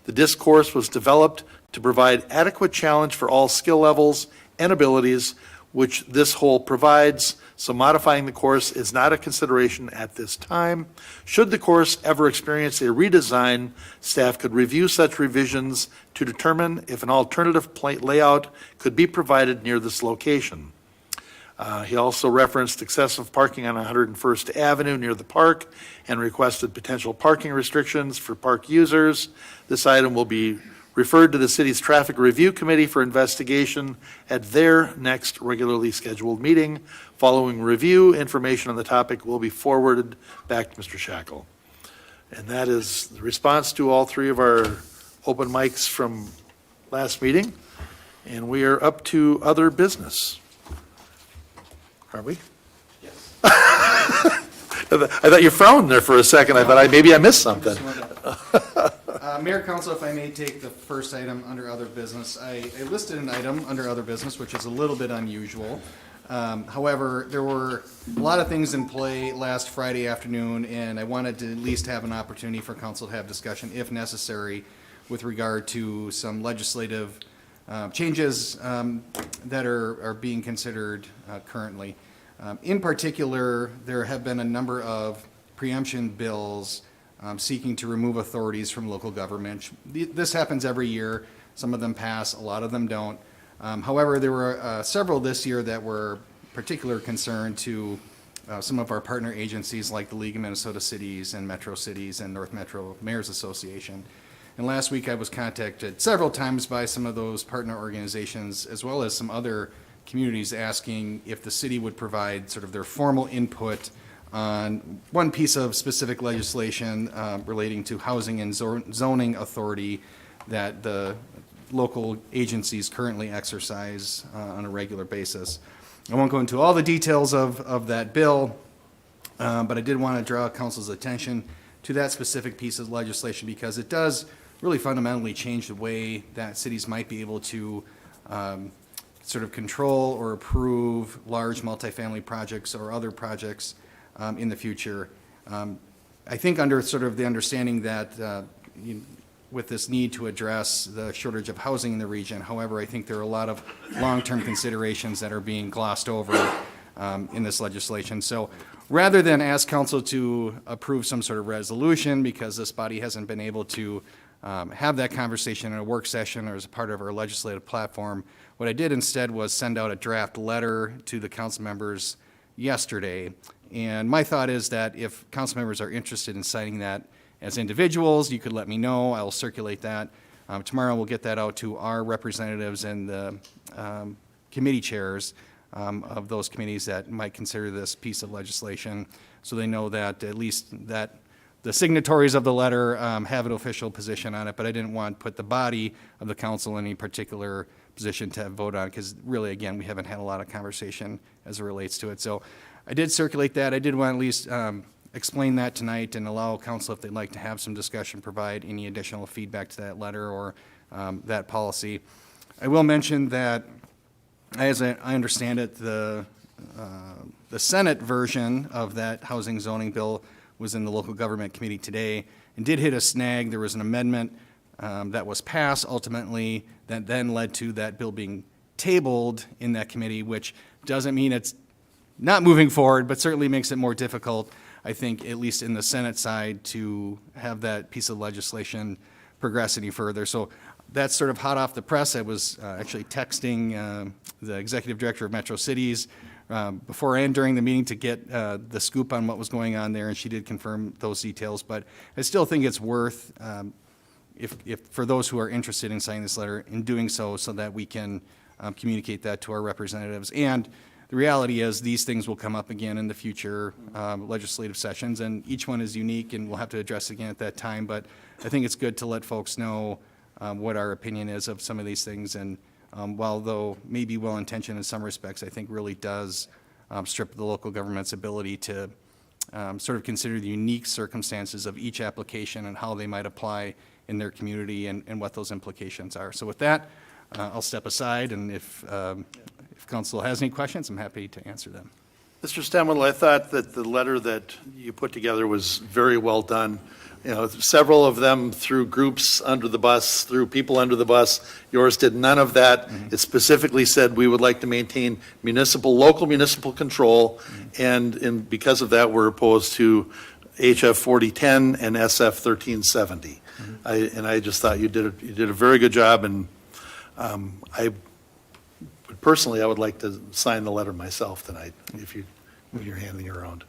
The disc course was developed to provide adequate challenge for all skill levels and abilities, which this hole provides, so modifying the course is not a consideration at this time. Should the course ever experience a redesign, staff could review such revisions to determine if an alternative layout could be provided near this location. He also referenced excessive parking on 101st Avenue near the park and requested potential parking restrictions for park users. This item will be referred to the city's traffic review committee for investigation at their next regularly scheduled meeting. Following review, information on the topic will be forwarded back to Mr. Shackle. And that is the response to all 3 of our open mics from last meeting. And we are up to other business. Are we? Yes. I thought you frowned there for a second. I thought maybe I missed something. Mayor, Council, if I may take the first item under other business. I listed an item under other business, which is a little bit unusual. However, there were a lot of things in play last Friday afternoon, and I wanted to at least have an opportunity for council to have discussion, if necessary, with regard to some legislative changes that are being considered currently. In particular, there have been a number of preemption bills seeking to remove authorities from local government. This happens every year. Some of them pass, a lot of them don't. However, there were several this year that were particular concern to some of our partner agencies like the League of Minnesota Cities and Metro Cities and North Metro Mayors Association. And last week I was contacted several times by some of those partner organizations as well as some other communities asking if the city would provide sort of their formal input on one piece of specific legislation relating to housing and zoning authority that the local agencies currently exercise on a regular basis. I won't go into all the details of that bill, but I did want to draw council's attention to that specific piece of legislation because it does really fundamentally change the way that cities might be able to sort of control or approve large multifamily projects or other projects in the future. I think under sort of the understanding that with this need to address the shortage of housing in the region. However, I think there are a lot of long-term considerations that are being glossed over in this legislation. So rather than ask council to approve some sort of resolution because this body hasn't been able to have that conversation in a work session or as a part of our legislative platform, what I did instead was send out a draft letter to the council members yesterday. And my thought is that if council members are interested in signing that as individuals, you could let me know. I'll circulate that. Tomorrow we'll get that out to our representatives and the committee chairs of those committees that might consider this piece of legislation so they know that at least that the signatories of the letter have an official position on it, but I didn't want to put the body of the council in any particular position to vote on because really, again, we haven't had a lot of conversation as it relates to it. So I did circulate that. I did want to at least explain that tonight and allow council, if they'd like to have some discussion, provide any additional feedback to that letter or that policy. I will mention that, as I understand it, the Senate version of that housing zoning bill was in the local government committee today and did hit a snag. There was an amendment that was passed ultimately that then led to that bill being tabled in that committee, which doesn't mean it's not moving forward, but certainly makes it more difficult, I think, at least in the Senate side, to have that piece of legislation progress any further. So that's sort of hot off the press. I was actually texting the executive director of Metro Cities before and during the meeting to get the scoop on what was going on there, and she did confirm those details. But I still think it's worth, if for those who are interested in signing this letter, in doing so that we can communicate that to our representatives. And the reality is these things will come up again in the future legislative sessions, and each one is unique, and we'll have to address it again at that time. But I think it's good to let folks know what our opinion is of some of these things. And while though maybe well-intentioned in some respects, I think really does strip the local government's ability to sort of consider the unique circumstances of each application and how they might apply in their community and what those implications are. So with that, I'll step aside, and if council has any questions, I'm happy to answer them. Mr. Stemwell, I thought that the letter that you put together was very well done. You know, several of them threw groups under the bus, threw people under the bus. Yours did none of that. It specifically said we would like to maintain local municipal control, and because of that, we're opposed to HF 4010 and SF 1370. I just thought you did a very good job, and personally, I would like to sign the letter myself tonight, if you're handing it around.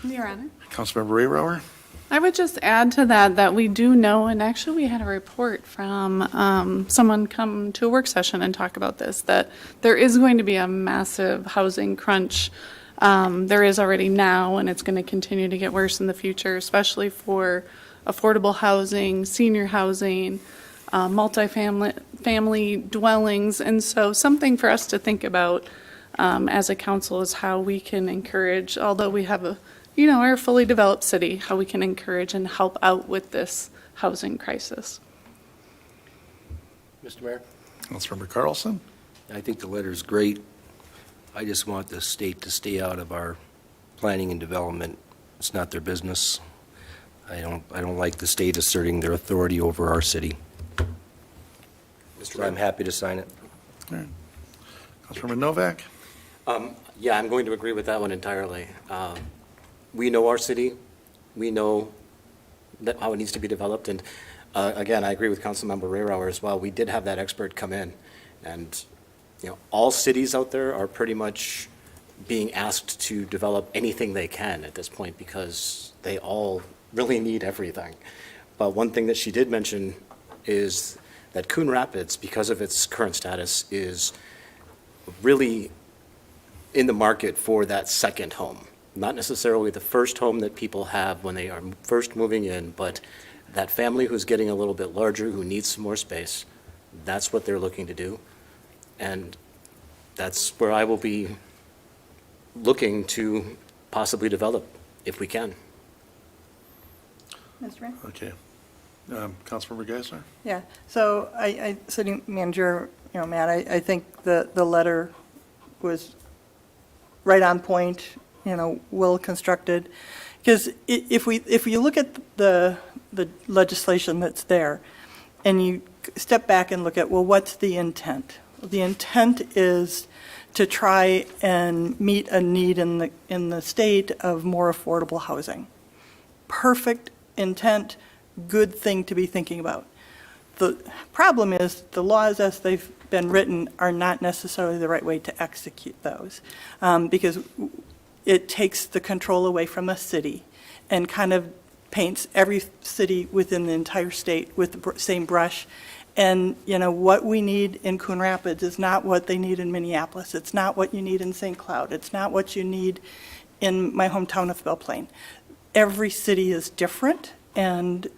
Your Honor. Councilmember Rayrower? I would just add to that we do know, and actually we had a report from someone come to a work session and talk about this, that there is going to be a massive housing crunch. There is already now, and it's going to continue to get worse in the future, especially for affordable housing, senior housing, multifamily dwellings. And so something for us to think about as a council is how we can encourage, although we have our fully developed city, how we can encourage and help out with this housing crisis. Mr. Mayor? Councilmember Carlson? I think the letter's great. I just want the state to stay out of our planning and development. It's not their business. I don't like the state asserting their authority over our city. So I'm happy to sign it. All right. Councilmember Novak? Yeah, I'm going to agree with that one entirely. We know our city. We know how it needs to be developed. And again, I agree with Councilmember Rayrauer as well. We did have that expert come in. And, all cities out there are pretty much being asked to develop anything they can at this point because they all really need everything. But one thing that she did mention is that Coon Rapids, because of its current status, is really in the market for that second home. Not necessarily the first home that people have when they are first moving in, but that family who's getting a little bit larger, who needs some more space, that's what they're looking to do. And that's where I will be looking to possibly develop, if we can. Mr. Mayor? Okay. Councilmember Geisler? Yeah, so City Manager, Matt, I think the letter was right on point, well constructed. Because if you look at the legislation that's there, and you step back and look at, well, what's the intent? The intent is to try and meet a need in the state of more affordable housing. Perfect intent, good thing to be thinking about. The problem is the laws as they've been written are not necessarily the right way to execute those, because it takes the control away from a city and kind of paints every city within the entire state with the same brush. And, what we need in Coon Rapids is not what they need in Minneapolis. It's not what you need in St. Cloud. It's not what you need in my hometown of Belle Plaine. Every city is different, and,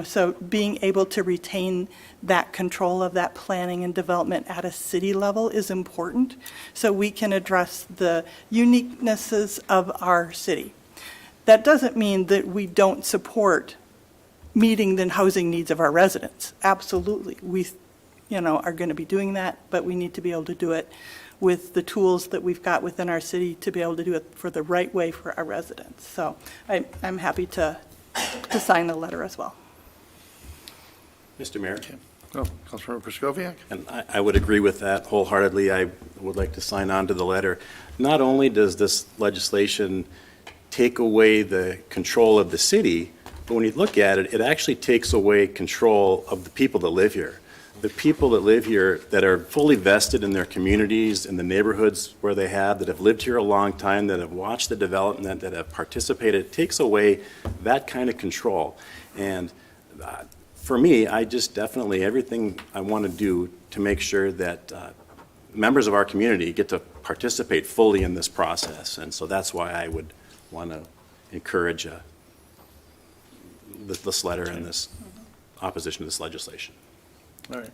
so being able to retain that control of that planning and development at a city level is important, so we can address the uniquenesses of our city. That doesn't mean that we don't support meeting the housing needs of our residents. Absolutely. We, are going to be doing that, but we need to be able to do it with the tools that we've got within our city to be able to do it for the right way for our residents. So I'm happy to sign the letter as well. Mr. Mayor? Oh, Councilmember Prskoviak? And I would agree with that wholeheartedly. I would like to sign on to the letter. Not only does this legislation take away the control of the city, but when you look at it, it actually takes away control of the people that live here. The people that live here that are fully vested in their communities, in the neighborhoods where they have, that have lived here a long time, that have watched the development, that have participated, it takes away that kind of control. And for me, I just definitely, everything I want to do to make sure that members of our community get to participate fully in this process. And so that's why I would want to encourage this letter and this opposition to this legislation. All right.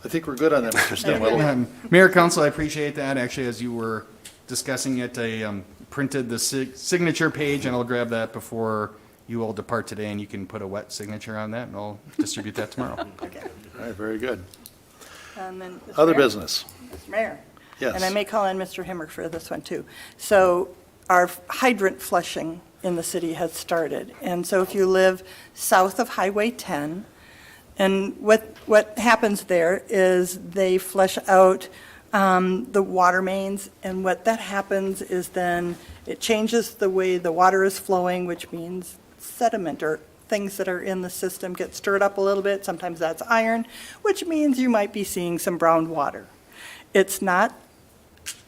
I think we're good on that, Mr. Stemwell. Mayor, Council, I appreciate that. Actually, as you were discussing it, I printed the signature page, and I'll grab that before you all depart today, and you can put a wet signature on that, and I'll distribute that tomorrow. Okay. All right, very good. And then, Mr. Other Mayor? business? Mr. Mayor? Yes. And I may call in Mr. Himmer for this one, too. So our hydrant flushing in the city has started. And so if you live south of Highway 10, and what happens there is they flush out the water mains, and what that happens is then it changes the way the water is flowing, which means sediment or things that are in the system get stirred up a little bit. Sometimes that's iron, which means you might be seeing some brown water. It's not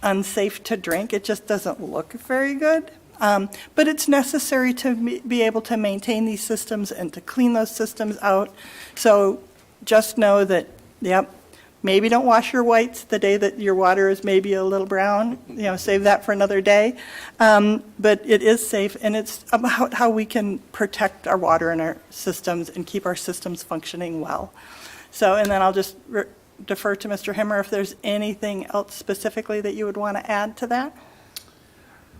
unsafe to drink. It just doesn't look very good. But it's necessary to be able to maintain these systems and to clean those systems out. So just know that, yep, maybe don't wash your whites the day that your water is maybe a little brown. Save that for another day. But it is safe, and it's about how we can protect our water and our systems and keep our systems functioning well. So, and then I'll just defer to Mr. Himmer if there's anything else specifically that you would want to add to that.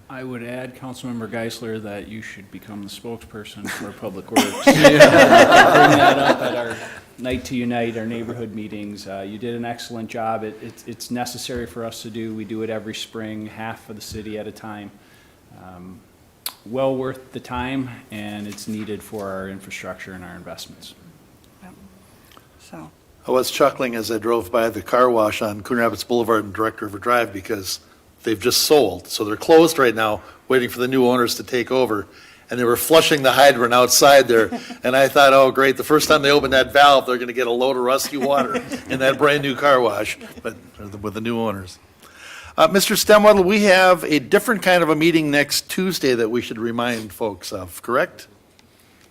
I would add, Councilmember Geisler, that you should become the spokesperson for Public Works. Bring that up at our Night to Unite, our neighborhood meetings. You did an excellent job. It's necessary for us to do. We do it every spring, half of the city at a time. Well worth the time, and it's needed for our infrastructure and our investments. So, I was chuckling as I drove by the car wash on Coon Rapids Boulevard and Direct River Drive because they've just sold. So they're closed right now, waiting for the new owners to take over. And they were flushing the hydrant outside there. And I thought, oh, great, the first time they open that valve, they're going to get a load of rescue water in that brand-new car wash, but with the new owners. Mr. Stemwedel, we have a different kind of a meeting next Tuesday that we should remind folks of, correct?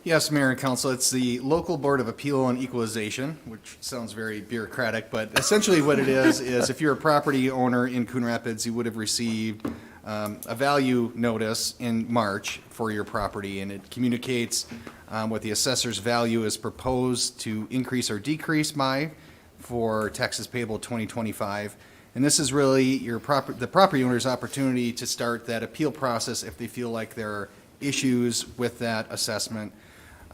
Yes, Mayor and Council, it's the Local Board of Appeal and Equalization, which sounds very bureaucratic, but essentially what it is if you're a property owner in Coon Rapids, you would have received a value notice in March for your property, and it communicates what the assessor's value is proposed to increase or decrease by for taxes payable 2025. And this is really the property owner's opportunity to start that appeal process if they feel like there are issues with that assessment.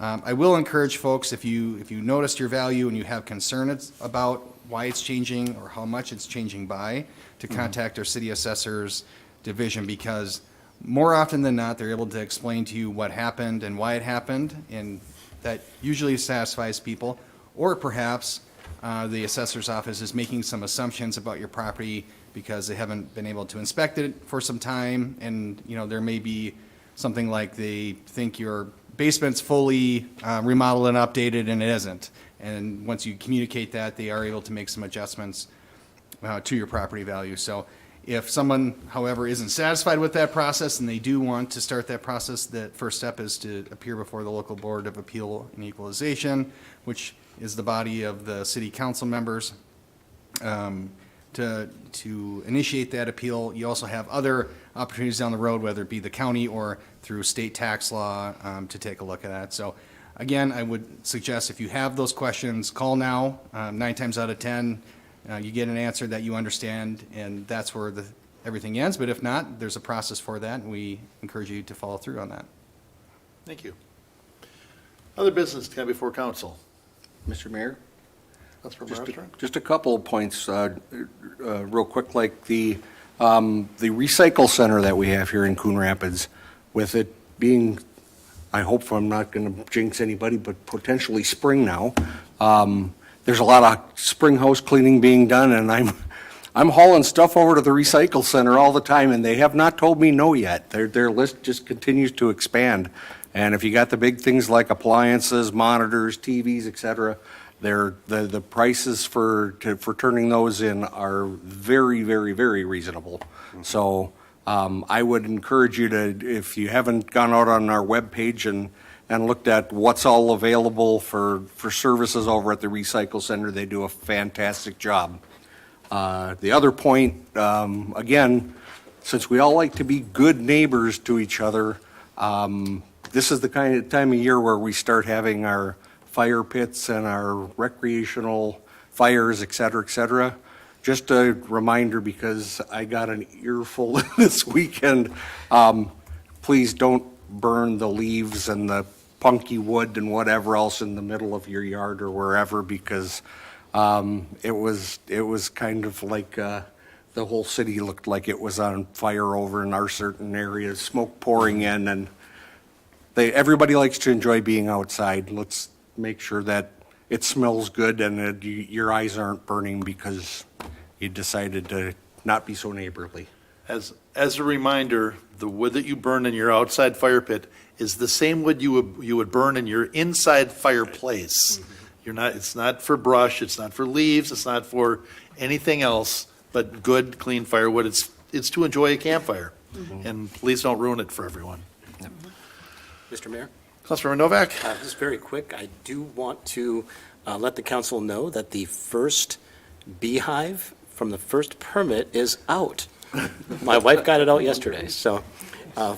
I will encourage folks, if you noticed your value and you have concerns about why it's changing or how much it's changing by, to contact our city assessor's division, because more often than not, they're able to explain to you what happened and why it happened, and that usually satisfies people. Or perhaps the assessor's office is making some assumptions about your property because they haven't been able to inspect it for some time, and there may be something like they think your basement's fully remodeled and updated and it isn't. And once you communicate that, they are able to make some adjustments to your property value. So if someone, however, isn't satisfied with that process and they do want to start that process, the first step is to appear before the Local Board of Appeal and Equalization, which is the body of the city council members, to initiate that appeal. You also have other opportunities down the road, whether it be the county or through state tax law, to take a look at that. So again, I would suggest if you have those questions, call now. 9 times out of 10, you get an answer that you understand, and that's where everything ends. But if not, there's a process for that, and we encourage you to follow through on that. Thank you. Other business to come before council. Mr. Mayor? Councilmember Armstrong? Just a couple of points, real quick, like the recycle center that we have here in Coon Rapids, with it being, I hope I'm not going to jinx anybody, but potentially spring now. There's a lot of spring house cleaning being done, and I'm hauling stuff over to the recycle center all the time, and they have not told me no yet. Their list just continues to expand. And if you got the big things like appliances, monitors, TVs, et cetera, the prices for turning those in are very, very, very reasonable. So I would encourage you to, if you haven't gone out on our webpage and looked at what's all available for services over at the recycle center, they do a fantastic job. The other point, again, since we all like to be good neighbors to each other, this is the kind of time of year where we start having our fire pits and our recreational fires, et cetera, et cetera. Just a reminder, because I got an earful this weekend, please don't burn the leaves and the punky wood and whatever else in the middle of your yard or wherever, because it was kind of like the whole city looked like it was on fire over in our certain areas, smoke pouring in, and everybody likes to enjoy being outside. Let's make sure that it smells good and your eyes aren't burning because you decided to not be so neighborly. As a reminder, the wood that you burn in your outside fire pit is the same wood you would burn in your inside fireplace. It's not for brush, it's not for leaves, it's not for anything else but good, clean firewood. It's to enjoy a campfire. And please don't ruin it for everyone. Mr. Mayor? Councilmember Novak? Just very quick, I do want to let the council know that the first beehive from the first permit is out. My wife got it out yesterday. So,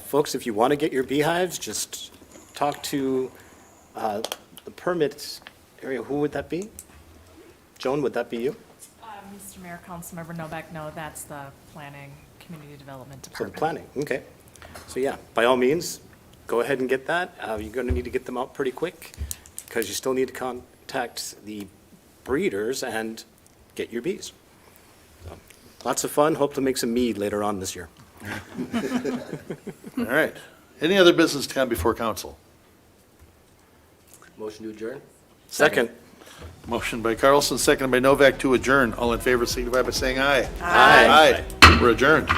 folks, if you want to get your beehives, just talk to the permit area. Who would that be? Joan, would that be you? Mr. Mayor, Councilmember Novak, no, that's the Planning Community Development So Department. the planning, okay. So yeah, by all means, go ahead and get that. You're going to need to get them out pretty quick. because you still need to contact the breeders and get your bees. So, lots of fun. Hope to make some mead later on this year. All right. Any other business to come before council? Motion to adjourn? Second. Motion by Carlson, seconded by Novak to adjourn. All in favor, signify by saying aye. Aye. Aye. We're adjourned.